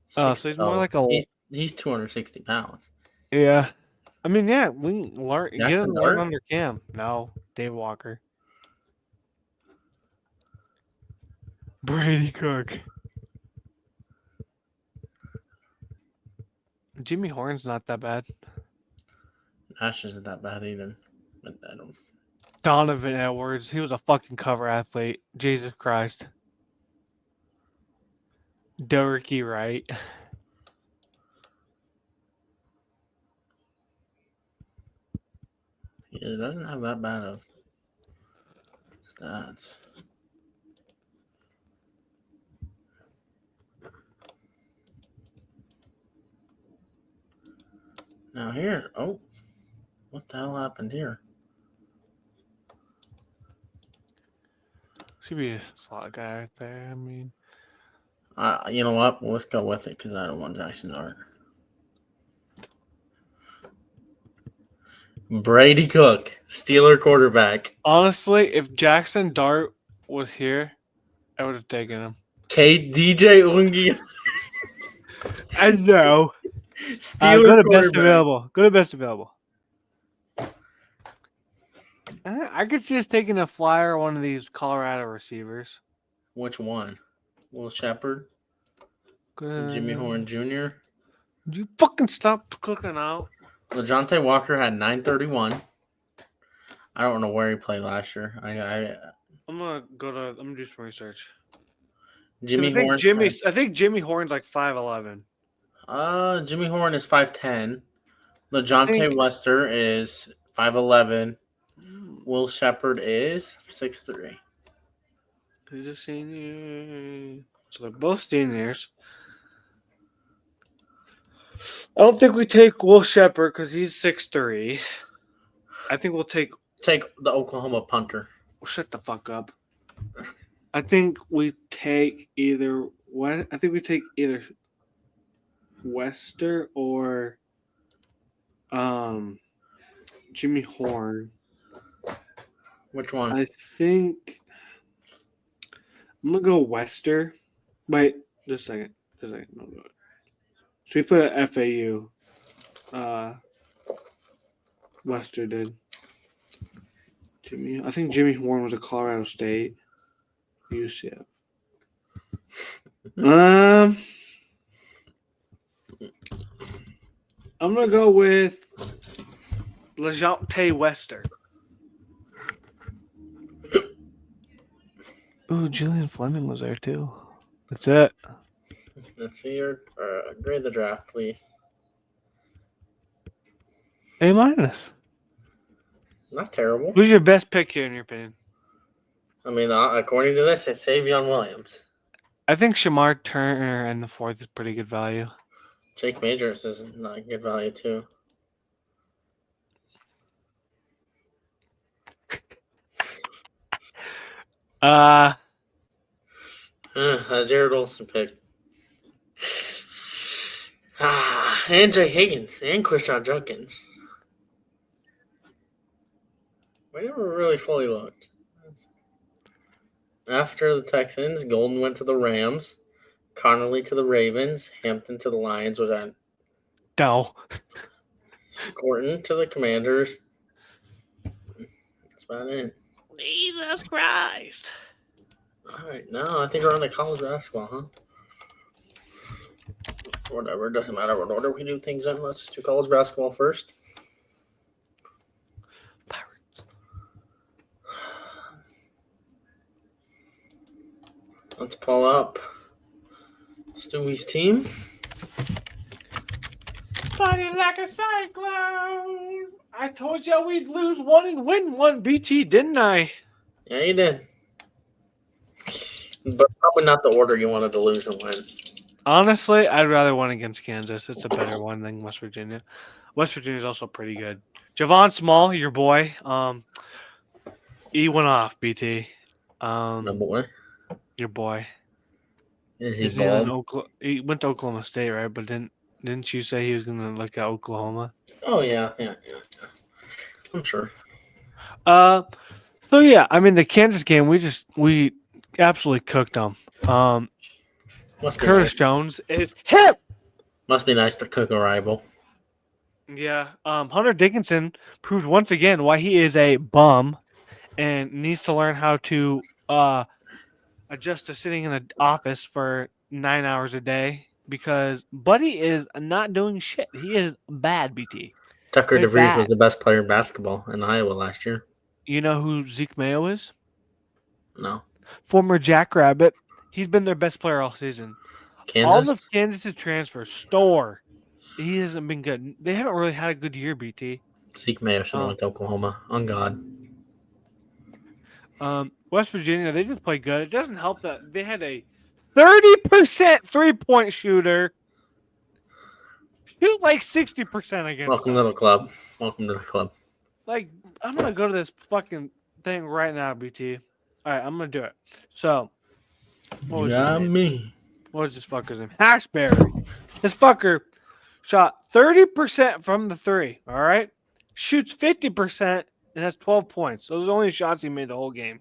So he's more like a... He's 260 pounds. Yeah. I mean, yeah, we can learn. Get him to learn under Cam. No, Dave Walker. Brady Cook. Jimmy Horn's not that bad. Ash isn't that bad either. But I don't. Donovan Edwards. He was a fucking cover athlete. Jesus Christ. Derricky Wright. It doesn't have that bad of stats. Now here, what the hell happened here? Should be a slot guy right there. I mean, you know what? Well, let's go with it because I don't want Jackson Dart. Brady Cook, Steeler quarterback. Honestly, if Jackson Dart was here, I would have taken him. DJ Ungi. I know. Steeler go to best available. Go to best available. I could see us taking a flyer on one of these Colorado receivers. Which one? Will Shepard? Jimmy Horn Jr.? Would you fucking stop clicking out? LeJontay Walker had 931. I don't know where he played last year. I'm gonna do some research. I think Jimmy Horn's like 5'11". Jimmy Horn is 5'10". LeJontay Wester is 5'11". Will Shepard is 6'3". He's a senior. So they're both seniors. I don't think we take Will Shepard because he's 6'3". I think we'll take the Oklahoma punter. Shut the fuck up. I think we take either Wester or Jimmy Horn. Which one? I think I'm gonna go Wester. Wait, just a second. Just a second. No. So we put FAU. Wester did. I think Jimmy Horn was at Colorado State. UCF. I'm gonna go with LeJounte Wester. Ooh, Julian Fleming was there too. That's it. Let's see your grade the draft, please. A minus. Not terrible. Who's your best pick here, in your opinion? I mean, according to this, it's Savion Williams. I think Shamar Turner in the 4th is pretty good value. Jake Majors is not good value too. Jared Olson pick. And Jay Higgins and Quishon Judkins. We never really fully looked. After the Texans, Golden went to the Rams, Connerly to the Ravens, Hampton to the Lions, which I no. Scorton to the Commanders. That's about it. Jesus Christ. All right, no, I think we're on to college basketball, huh? Whatever, it doesn't matter what order we do things in. Let's do college basketball first. Pirates. Let's pull up Stewie's team. Fighting like a cyclone. I told you we'd lose one and win one, BT, didn't I? Yeah, you did. But probably not the order you wanted to lose and win. Honestly, I'd rather win against Kansas. It's a better one than West Virginia. West Virginia's also pretty good. Javon Small, your boy. He went off, BT. My boy. Your boy. Is he bald? He went to Oklahoma State, right? But didn't you say he was gonna look at Oklahoma? Oh yeah. I'm sure. So yeah, I mean the Kansas game, we absolutely cooked them. Curtis Jones is hip. Must be nice to cook a rival. Yeah. Hunter Dickinson proved once again why he is a bum and needs to learn how to adjust to sitting in an office for 9 hours a day because Buddy is not doing shit. He is bad, BT. Tucker DeVries was the best player in basketball in Iowa last year. You know who Zeke Mayo is? No. Former Jackrabbit. He's been their best player all season. Kansas? All of Kansas' transfers. Store. He hasn't been good. They haven't really had a good year, BT. Zeke Mayo should have went to Oklahoma. On God. West Virginia, they just play good. It doesn't help that they had a 30% three-point shooter. Shoot like 60% against Welcome to the club. Welcome to the club. Like, I'm going to go to this fucking thing right now, BT. All right, I'm going to do it. So, what was his name? What was this fucker's name? Hashberry. This fucker shot 30% from the three, all right? Shoots 50% and has 12 points. Those are the only shots he made the whole game.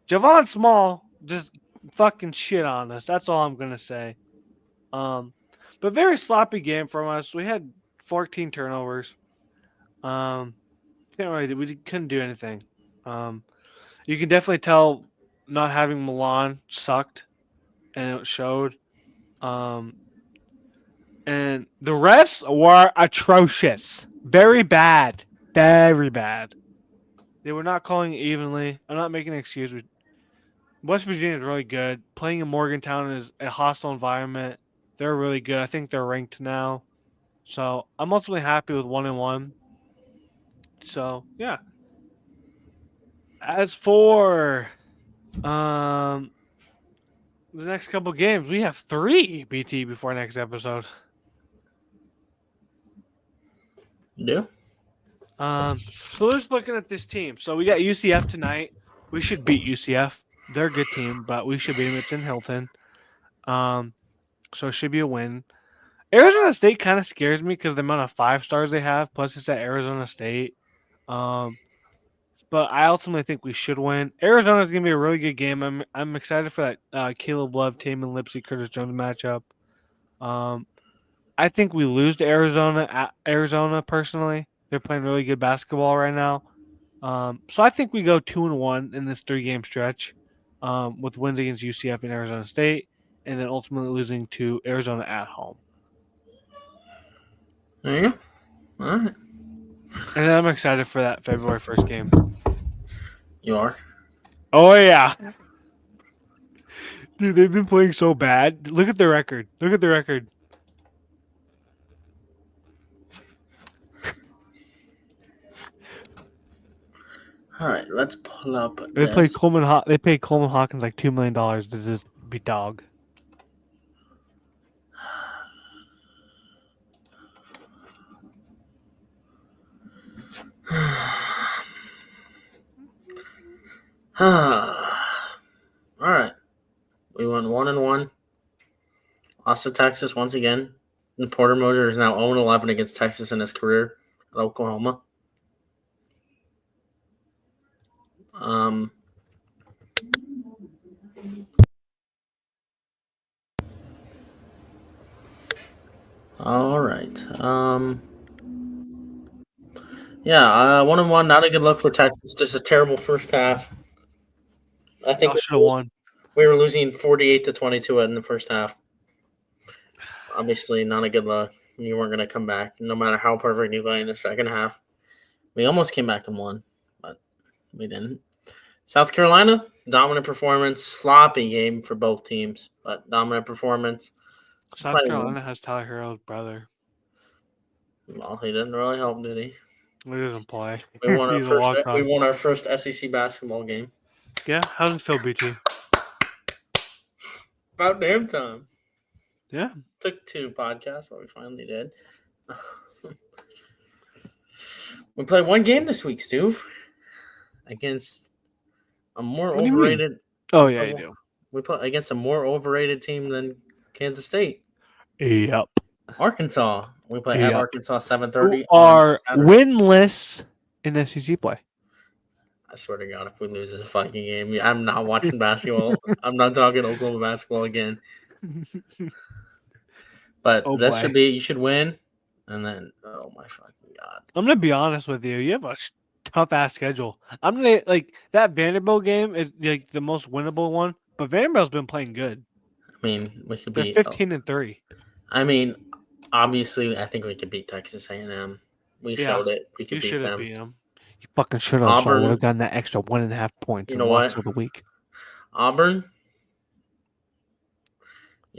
Javon Small just fucking shit on us. That's all I'm going to say. But very sloppy game from us. We had 14 turnovers. We couldn't do anything. You can definitely tell not having Milan sucked, and it showed. And the refs were atrocious. Very bad. Very bad. They were not calling it evenly. I'm not making an excuse. West Virginia is really good. Playing in Morgantown is a hostile environment. They're really good. I think they're ranked now. So I'm ultimately happy with 1-1. So yeah. As for the next couple games, we have 3 BT before next episode. Yeah. So let's looking at this team. So we got UCF tonight. We should beat UCF. They're a good team, but we should beat them. It's in Hilton. So it should be a win. Arizona State kind of scares me because the amount of 5 stars they have, plus it's at Arizona State. But but I ultimately think we should win. Arizona is going to be a really good game. I'm excited for that Caleb Love, Taman Lipsey, Curtis Jones matchup. I think we lose to Arizona personally. They're playing really good basketball right now. So I think we go 2-1 in this 3-game stretch, with wins against UCF and Arizona State, and then ultimately losing to Arizona at home. There you go. All right. And then I'm excited for that February 1st game. You are? Oh, yeah. Dude, they've been playing so bad. Look at the record. All right, let's pull up. They paid Coleman Hawkins like $2 million to just be dog. All right, we went 1-1. Lost to Texas once again. And Porter Moser is now 0-11 against Texas in his career at Oklahoma. All right. Yeah, 1-1. Not a good look for Texas. Just a terrible first half. I think should have won. We were losing 48-22 in the first half. Obviously, not a good look. You weren't going to come back, no matter how perfect you play in the second half. We almost came back and won, but we didn't. South Carolina, dominant performance, sloppy game for both teams, but dominant performance. South Carolina has Tyler Herro's brother. Well, he didn't really help, did he? He doesn't play. We won our first SEC basketball game. Yeah, how does it feel, BT? About damn time. Yeah. Took 2 podcasts, but we finally did. We played 1 game this week, Stu, against a more overrated. Oh, yeah, you do. We play against a more overrated team than Kansas State. Yep. Arkansas. We play at Arkansas 7:30. Who are winless in SEC play. I swear to God, if we lose this fucking game, I'm not watching basketball. I'm not talking Oklahoma basketball again. But you should win. And then, oh my fucking God. I'm going to be honest with you. You have a tough ass schedule. I'm going to, that Vanderbilt game is the most winnable one, but Vanderbilt's been playing good. I mean, we could be 15-3. I mean, obviously, I think we could beat Texas A&M. We showed it. We could beat them. You fucking should have. So I would have gotten that extra 1.5 points. You know what? Of the week. Auburn.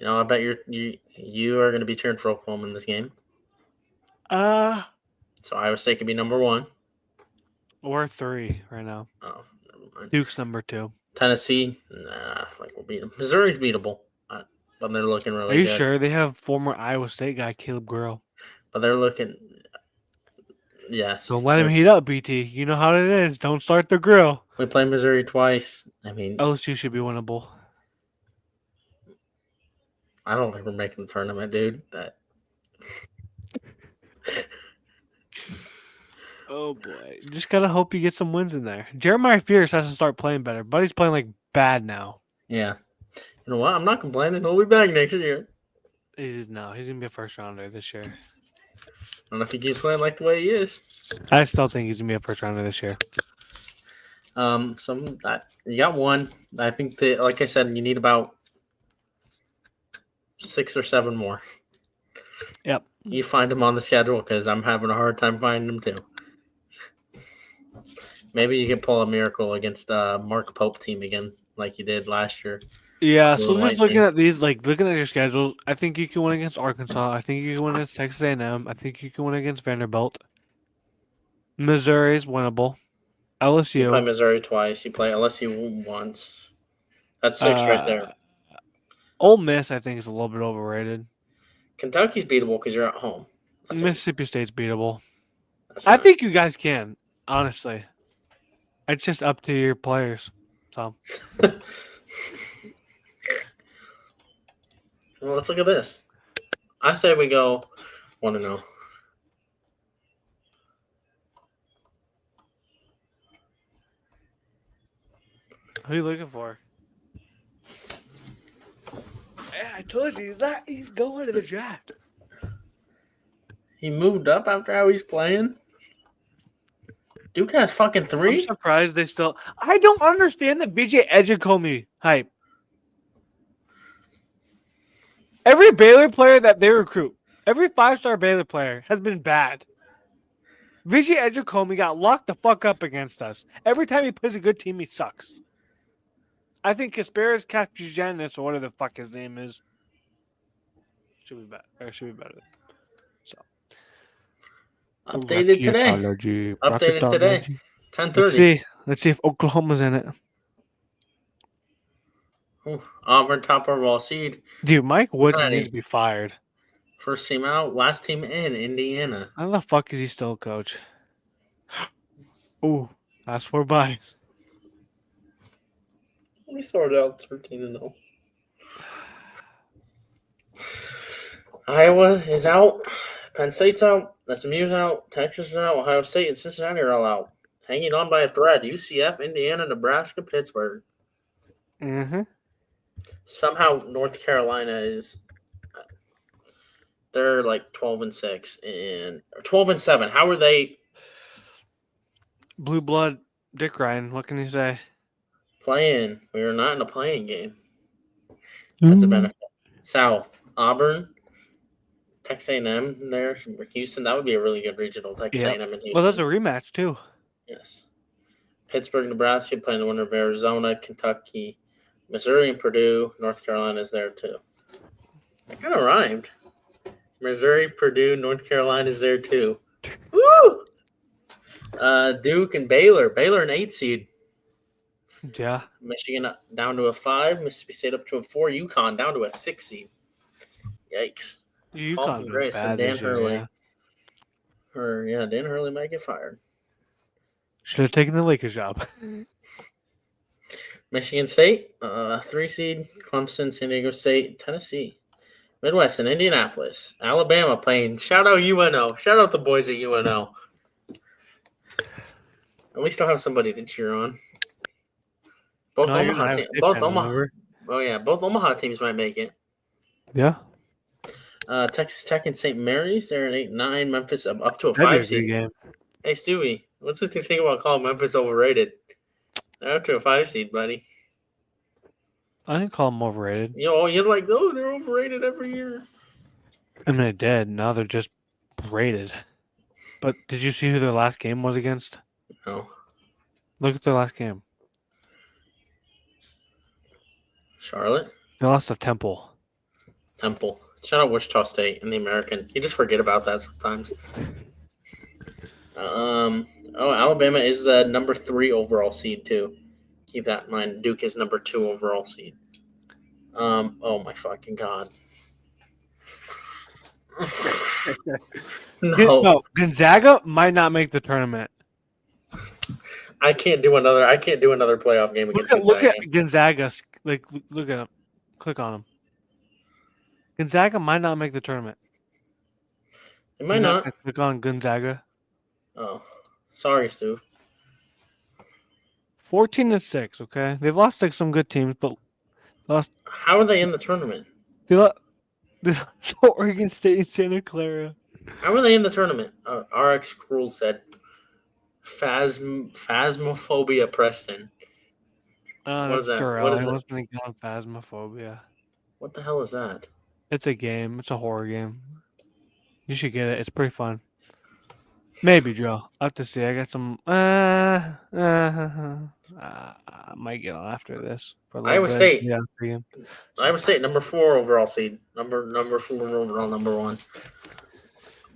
I bet you are going to be cheering for Oklahoma in this game. So Iowa State could be number 1. Or 3 right now. Oh, never mind. Duke's number 2. Tennessee, we'll beat them. Missouri's beatable, but they're looking really good. Are you sure? They have former Iowa State guy Caleb Grill. But they're looking. Yes. Don't let him heat up, BT. You know how it is. Don't start the grill. We play Missouri twice. I mean, LSU should be winnable. I don't think we're making the tournament, dude. Oh boy, just gotta hope you get some wins in there. Jeremiah Fierce has to start playing better, but he's playing bad now. Yeah. You know what? I'm not complaining. He'll be back next year. He's gonna be a first rounder this year. I don't know if he keeps playing like the way he is. I still think he's gonna be a first rounder this year. You got 1. I think that, like I said, you need about 6 or 7 more. Yep. You find him on the schedule because I'm having a hard time finding him too. Maybe you can pull a miracle against Mark Pope team again, like you did last year. Yeah, so just looking at these, looking at your schedules, I think you can win against Arkansas. I think you can win against Texas A&M. I think you can win against Vanderbilt. Missouri is winnable. LSU. You play Missouri twice. You play LSU once. That's 6 right there. Ole Miss, I think, is a little bit overrated. Kentucky's beatable because you're at home. Mississippi State's beatable. I think you guys can, honestly. It's just up to your players. So. Well, let's look at this. I say we go 1-0. Who are you looking for? Yeah, I told you he's going to the draft. He moved up after how he's playing. Duke has fucking 3. I'm surprised they still. I don't understand the VJ Ejicomi hype. Every Baylor player that they recruit, every 5-star Baylor player has been bad. VJ Ejicomi got locked the fuck up against us. Every time he plays a good team, he sucks. I think Kasparis Kapujanis, or whatever the fuck his name is, should be better. Or should be better. So updated today. Updated today. 10:30. Let's see if Oklahoma's in it. Ooh, Auburn top overall seed. Dude, Mike Woods needs to be fired. First team out, last team in, Indiana. How the fuck is he still a coach? Ooh, last 4 buys. We sorted out 13-0. Iowa is out. Penn State's out. SMU's out. Texas is out. Ohio State and Cincinnati are all out. Hanging on by a thread. UCF, Indiana, Nebraska, Pittsburgh. Mm-hmm. Somehow North Carolina is they're like 12-6 and 12-7. How are they? Blue blood, Dick Ryan. What can you say? Playing. We are not in a playing game. That's a benefit. South, Auburn, Texas A&M there. Houston, that would be a really good regional. Texas A&M and Houston. Well, that's a rematch too. Yes. Pittsburgh, Nebraska playing the winner of Arizona, Kentucky, Missouri, and Purdue. North Carolina is there too. That kind of rhymed. Missouri, Purdue, North Carolina is there too. Woo! Duke and Baylor. Baylor an 8 seed. Yeah. Michigan down to a 5. Mississippi State up to a 4. UConn down to a 6 seed. Yikes. UConn Grace bad and Dan Hurley. Yeah. Dan Hurley might get fired. Should have taken the Lakers job. Michigan State, 3 seed. Clemson, San Diego State, Tennessee. Midwest and Indianapolis. Alabama playing. Shout out UNO. Shout out the boys at UNO. At least I'll have somebody to cheer on. Both Omaha teams. Both Omaha teams might make it. Yeah. Texas Tech and St. Mary's, they're an 8-9. Memphis up to a 5 seed. Game. Hey Stewie, what's the thing about calling Memphis overrated? They're up to a 5 seed, buddy. I didn't call them overrated. You're like, they're overrated every year. I mean, they did. Now they're just rated. But did you see who their last game was against? No. Look at their last game. Charlotte? They lost to Temple. Shout out Wichita State and the American. You just forget about that sometimes. Alabama is the number 3 overall seed too. Keep that in mind. Duke is number 2 overall seed. Oh my fucking god. No, Gonzaga might not make the tournament. I can't do another playoff game against Gonzaga. Look at Gonzaga. Look at him. Click on him. Gonzaga might not make the tournament. It might not. Click on Gonzaga. Oh, sorry, Stu. 14-6. Okay, they've lost like some good teams, but lost. How are they in the tournament? They lost Oregon State and Santa Clara. How are they in the tournament? RX Cruel said. Phasmophobia Preston. What is that? What is it? Phasmophobia. What the hell is that? It's a game. It's a horror game. You should get it. It's pretty fun. Maybe, Joe. I'll have to see. I got some. I might get on after this. For Iowa State. Yeah. Iowa State, number 4 overall seed. Number 4 overall, number 1.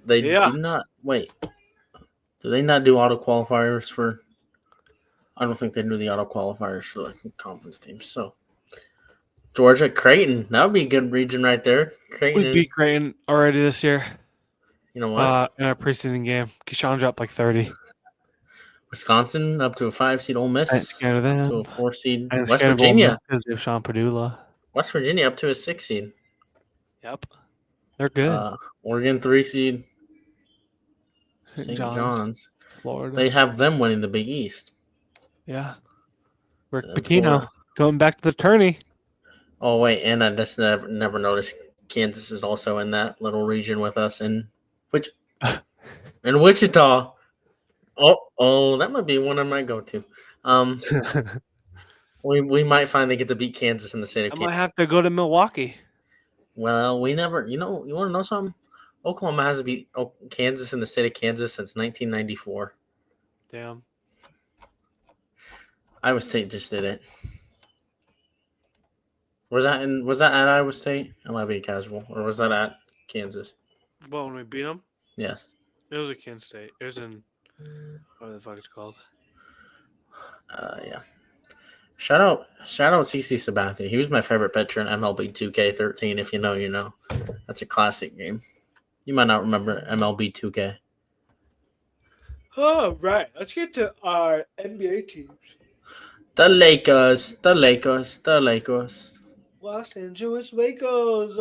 They do not. Wait. Do they not do auto qualifiers for? I don't think they do the auto qualifiers for the conference teams. So, Georgia, Creighton, that would be a good region right there. Creighton. We beat Creighton already this year. You know what? In our preseason game, Keyshawn dropped like 30. Wisconsin up to a 5 seed. Ole Miss to a 4 seed. West Virginia because of Sean Padula. West Virginia up to a 6 seed. Yep, they're good. Oregon 3 seed. St. John's, Florida. They have them winning the Big East. Yeah. Rick Pitino going back to the tourney. Oh wait, and I just never noticed Kansas is also in that little region with us, in Wichita. Oh, that might be one I might go to. We might finally get to beat Kansas in the state of Kansas. I might have to go to Milwaukee. Well, we never. You want to know something? Oklahoma hasn't beat Kansas in the state of Kansas since 1994. Damn. Iowa State just did it. Was that at Iowa State? I might be casual, or was that at Kansas? Well, when we beat them? Yes. It was at Kansas State. It was in what the fuck it's called? Yeah. Shout out CC Sabathia. He was my favorite pitcher in MLB 2K13. If you know, you know. That's a classic game. You might not remember MLB 2K. Oh, right. Let's get to our NBA teams. The Lakers. Los Angeles Lakers.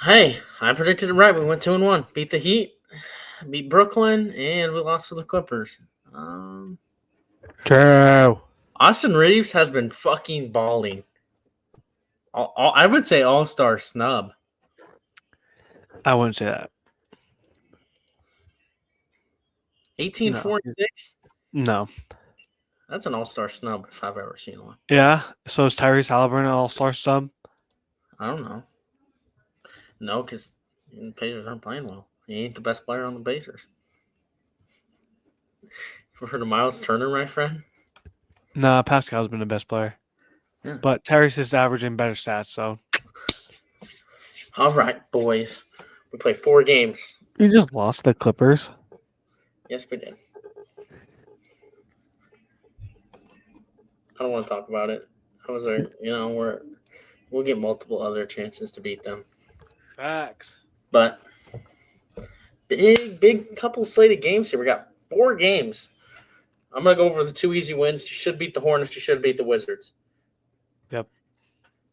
Hey, I predicted it right. We went 2-1. Beat the Heat, beat Brooklyn, and we lost to the Clippers. True. Austin Reeves has been fucking balling. I would say all-star snub. I wouldn't say that. 18-4-6? No. That's an all-star snub if I've ever seen one. Yeah? So is Tyrese Halliburton an all-star snub? I don't know. No, because the Pacers aren't playing well. He ain't the best player on the Pacers. You heard of Miles Turner, my friend? Nah, Pascal's been the best player. Yeah. But Tyrese is averaging better stats, so. All right, boys. We played 4 games. You just lost the Clippers. Yes, we did. I don't want to talk about it. We'll get multiple other chances to beat them. Facts. But big couple slated games here. We got 4 games. I'm going to go over the 2 easy wins. You should beat the Hornets. You should beat the Wizards. Yep.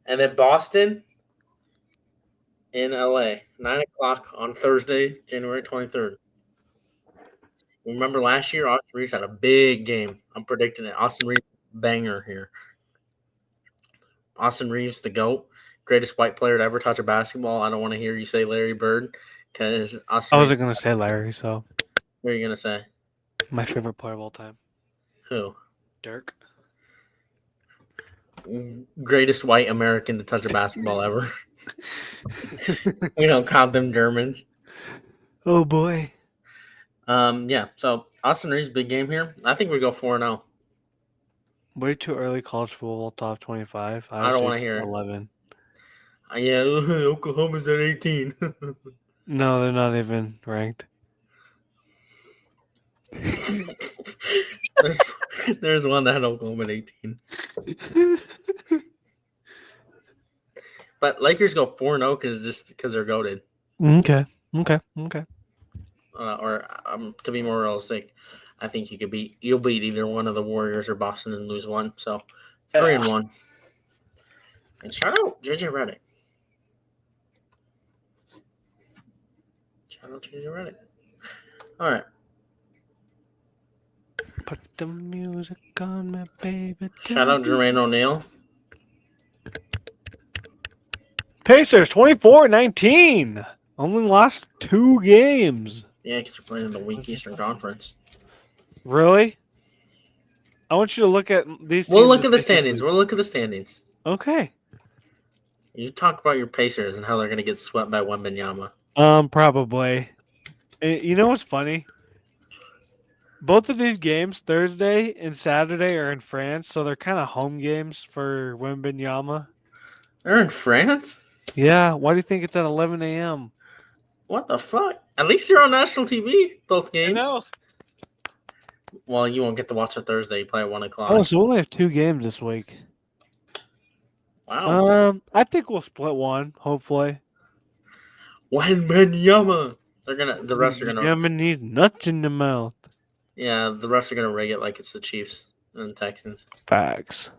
And then Boston in LA, 9 o'clock on Thursday, January 23rd. Remember last year, Austin Reeves had a big game. I'm predicting it. Austin Reeves, banger here. Austin Reeves, the GOAT, greatest white player to ever touch a basketball. I don't want to hear you say Larry Bird because I wasn't going to say Larry, so. What are you going to say? My favorite player of all time. Who? Dirk. Greatest white American to touch a basketball ever. We don't count them Germans. Oh, boy. Yeah, so Austin Reeves, big game here. I think we go 4-0. Way too early college football top 25. I don't want to hear 11. Yeah, Oklahoma's at 18. No, they're not even ranked. There's one that had Oklahoma at 18. But Lakers go 4-0 because they're goated. Okay. Or to be more realistic, I think you'll beat either one of the Warriors or Boston and lose one. So 3-1. And shout out JJ Redick. All right. Put the music on, my baby. Shout out Jermaine O'Neal. Pacers 24-19. Only lost 2 games. Yeah, because they're playing in the weak Eastern Conference. Really? I want you to look at these teams. We'll look at the standings. Okay. You talk about your Pacers and how they're going to get swept by Wembanyama. Probably. You know what's funny? Both of these games, Thursday and Saturday, are in France, so they're kind of home games for Wembanyama. They're in France? Yeah. Why do you think it's at 11 a.m.? What the fuck? At least you're on national TV, both games. I know. Well, you won't get to watch it Thursday. You play at 1 o'clock. Oh, so we only have 2 games this week. Wow. I think we'll split one, hopefully. Wembanyama. The refs are gonna. Wembanyama needs nuts in the mouth. Yeah, the refs are gonna rig it like it's the Chiefs and the Texans. Facts.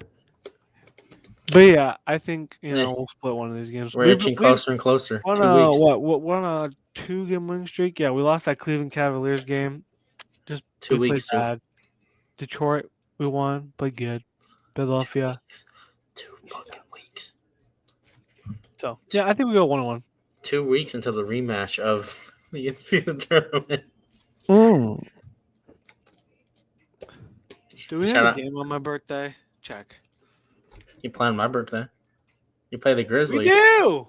But yeah, I think we'll split one of these games. We're inching closer and closer. 2 weeks. We're on a 2-game winning streak. Yeah, we lost that Cleveland Cavaliers game. Just 2 weeks. Bad. Detroit We won. Played good. Philadelphia. 2 fucking weeks. So yeah, I think we go 1-1. 2 weeks until the rematch of the in-season tournament. Do we have a game on my birthday? Check. You plan my birthday? You play the Grizzlies. We do.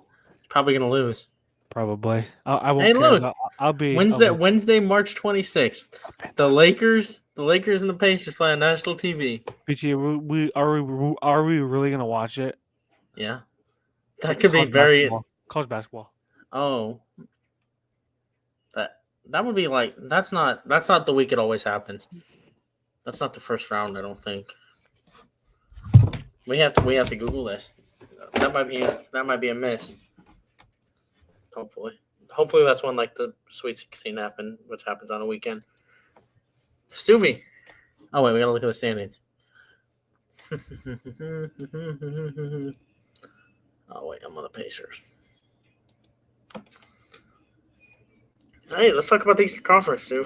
Probably gonna lose. Probably. I won't Hey, care. look. I'll be Wednesday, March 26th. The Lakers and the Pacers play on national TV. BT, are we really gonna watch it? Yeah, that could be very college basketball. Oh, that would be like that's not the week it always happens. That's not the first round, I don't think. We have to Google this. That might be a miss. Hopefully that's when like the Sweet 16 happened, which happens on a weekend. Stuvie. Oh wait, we gotta look at the standings. Oh wait, I'm on the Pacers. All right, let's talk about the Eastern Conference, Stu.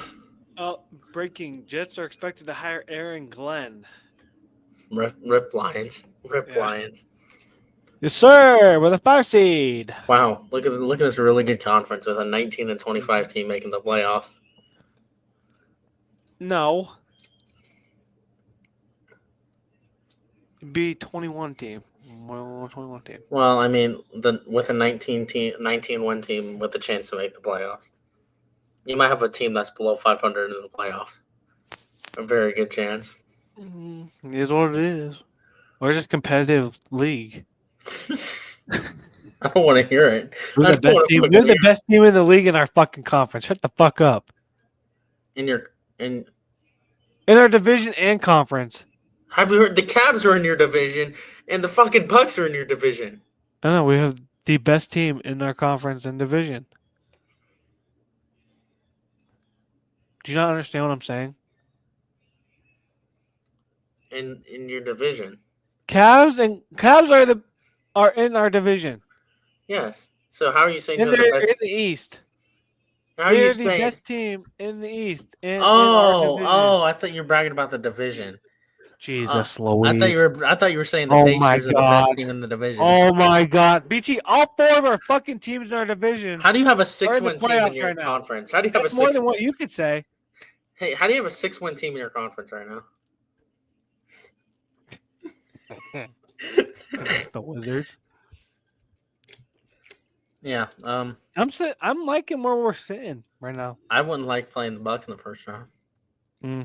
Breaking: Jets are expected to hire Aaron Glenn. Rip Lions. Lions. Yes, sir. With a 5 seed. Wow, look at this really good conference with a 19 and 25 team making the playoffs. No. It'd be 21 team. 21 team. Well, I mean, with a 19-win team with a chance to make the playoffs, you might have a team that's below 500 in the playoffs. A very good chance. It is what it is. We're just a competitive league. I don't want to hear it. We're the best team in the league in our fucking conference. Shut the fuck up. In our division and conference. Have you heard the Cavs are in your division and the fucking Bucks are in your division? I know we have the best team in our conference and division. Do you not understand what I'm saying? In your division. Cavs are in our division. Yes. So how are you saying they're in the East? They're the best team in the East. In our division. I thought you were bragging about the division. Jesus, Louise. I thought you were saying the Pacers are the best team in the division. Oh my God, BT! All 4 of our fucking teams in our division. How do you have a 6-win team in your conference? How do you have more than what you could say? Hey, how do you have a 6-win team in your conference right now? The Wizards. Yeah. I'm liking where we're sitting right now. I wouldn't like playing the Bucks in the first round.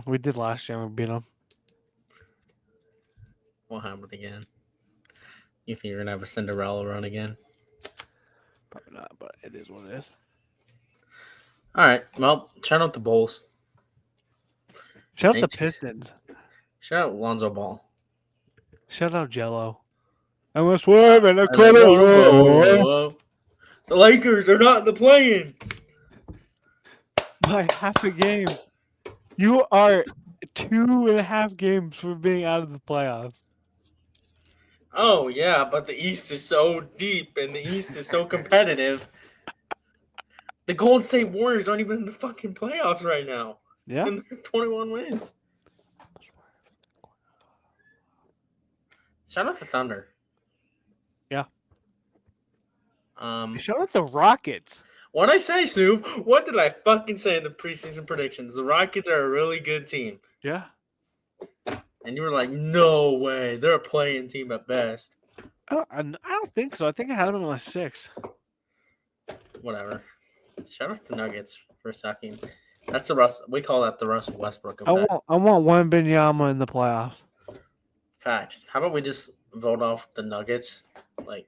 We did last year. We beat them. What happened again? You think you're gonna have a Cinderella run again? Probably not, but it is what it is. All right. Well, shout out the Bulls. Shout out the Pistons. Shout out Lonzo Ball. Shout out Jello. I'm gonna swerve and The Lakers are not in the play-in. By half a game. You are 2.5 games from being out of the playoffs. Oh, yeah, but the East is so deep and the East is so competitive. The Golden State Warriors aren't even in the fucking playoffs right now. Yeah. And they're 21 wins. Shout out the Thunder. Yeah. Shout out the Rockets. What'd I say, Snoop? What did I fucking say in the preseason predictions? The Rockets are a really good team. Yeah. And you were like, no way. They're a play-in team at best. I don't think so. I think I had them in my 6. Whatever. Shout out the Nuggets for a second. That's the Russ. We call that the Russell Westbrook effect. I want Wembanyama in the playoffs. Facts. How about we just vote off the Nuggets? Like,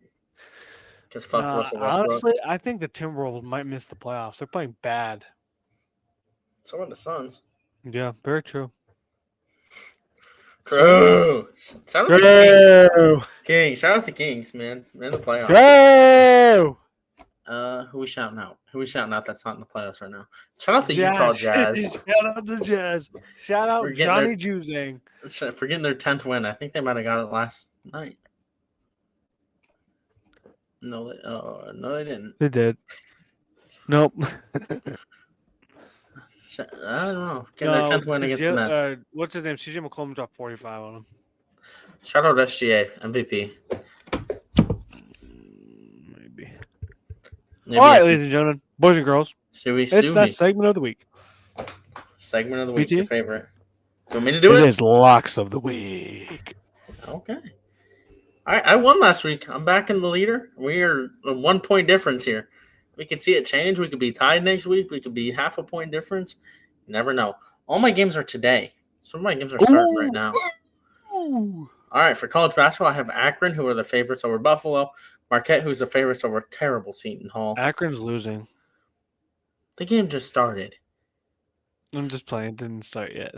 because fuck Russell Westbrook. Honestly, I think the Timberwolves might miss the playoffs. They're playing bad. So are the Suns. Yeah, very true. True. Shout out the Kings. Shout out the Kings, man. They're in the playoffs. True. Who we shouting out? That's not in the playoffs right now? Shout out the Utah Jazz. Shout out the Jazz. Shout out Johnny Juzang. For getting their 10th win. I think they might have got it last night. No, they didn't. They did. Nope. I don't know. Getting their 10th win against the Nets. What's his name? CJ McCollum dropped 45 on him. Shout out SGA, MVP. Maybe. All right, ladies and gentlemen, boys and girls. It's that segment of the week. Segment of the week, your favorite. You want me to do it? It is locks of the week. Okay. All right, I won last week. I'm back in the leader. We are a 1 point difference here. We could see it change. We could be tied next week. We could be half a point difference. You never know. All my games are today. Some of my games are starting right now. All right, for college basketball, I have Akron, who are the favorites over Buffalo. Marquette, who's the favorites over terrible Seton Hall. Akron's losing. The game just started. I'm just playing. It didn't start yet.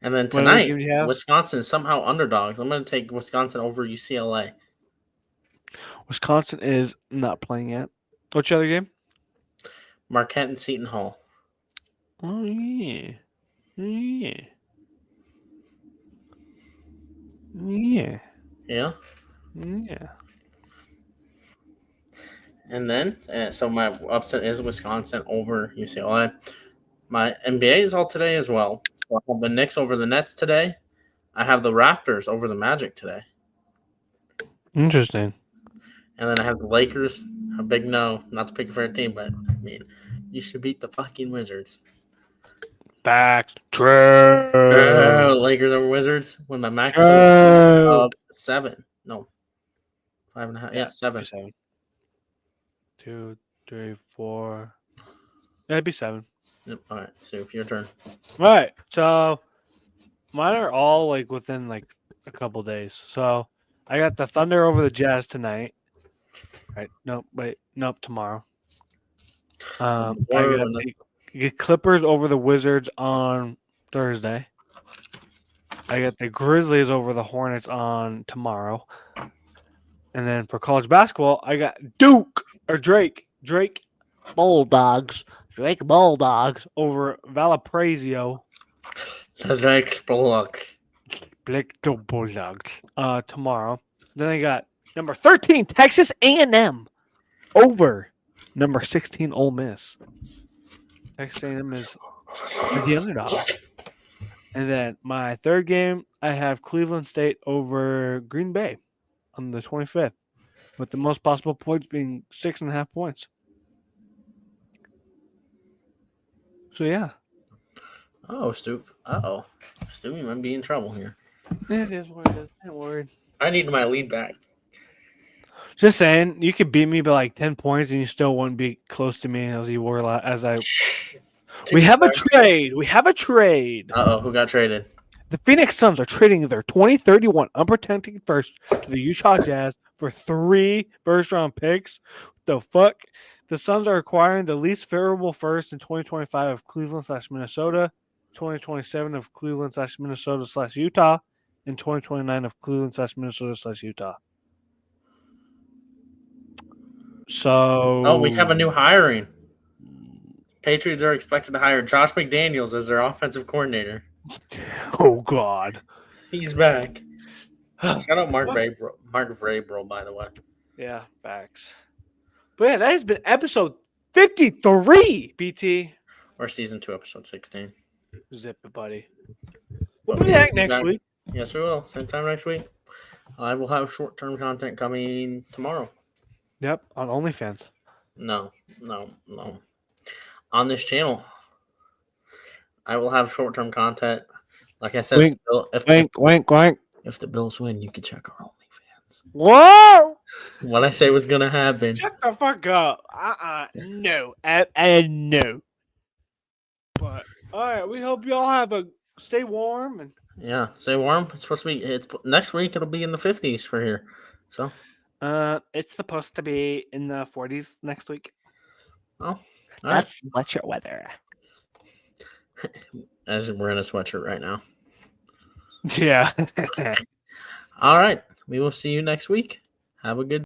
And then tonight, Wisconsin somehow underdogs. I'm going to take Wisconsin over UCLA. Wisconsin is not playing yet. What's your other game? Marquette and Seton Hall. Oh, yeah. Yeah. Yeah. Yeah? Yeah. And then, so my upset is Wisconsin over UCLA. My NBA is all today as well. So I have the Knicks over the Nets today. I have the Raptors over the Magic today. Interesting. And then I have the Lakers. A big no. Not to pick a favorite team, but I mean, you should beat the fucking Wizards. Facts. True. Lakers over Wizards. When my max of 7. No. 5.5. Yeah, 7. 2, 3, 4. Yeah, it'd be 7. Yep. All right. So your turn. All right. So mine are all like within like a couple days. So I got the Thunder over the Jazz tonight. Right. Nope. Tomorrow. I got the Clippers over the Wizards on Thursday. I got the Grizzlies over the Hornets on tomorrow. And then for college basketball, I got Drake Bulldogs over Valparaiso. Drake Bulldogs. Tomorrow. Then I got number 13 Texas A&M over number 16 Ole Miss. Texas A&M is the underdog. And then my third game, I have Cleveland State over Green Bay on the 25th, with the most possible points being 6.5 points. So, yeah. Oh, Stu. Uh-oh. Stu, you might be in trouble here. It is what it is. Ain't worried. I need my lead back. Just saying, you could beat me by like 10 points and you still wouldn't be close to me as you were We have a trade. Uh-oh, who got traded? The Phoenix Suns are trading their 2031 unprotected first to the Utah Jazz for 3 first-round picks. The fuck? The Suns are acquiring the least favorable first in 2025 of Cleveland/Minnesota, 2027 of Cleveland/Minnesota/Utah, and 2029 of Cleveland/Minnesota/Utah. So, we have a new hiring. Patriots are expected to hire Josh McDaniels as their offensive coordinator. Oh, God. He's back. Shout out Mark Vrabel, by the way. Yeah, facts. But yeah, that has been episode 53, BT. Or season 2, episode 16. Zip it, buddy. We'll be back next week. Yes, we will. Same time next week. I will have short-term content coming tomorrow. Yep, on OnlyFans. No. On this channel, I will have short-term content. Like I said, wink. If the Bills win, you can check our OnlyFans. Whoa! What I say was going to happen. Shut the fuck up. No. No. But, all right, we hope y'all have stay warm. And yeah, stay warm. It's supposed to be, next week it'll be in the 50s for here. So. It's supposed to be in the 40s next week. Oh. That's sweatshirt weather. As we're in a sweatshirt right now. Yeah. All right. We will see you next week. Have a good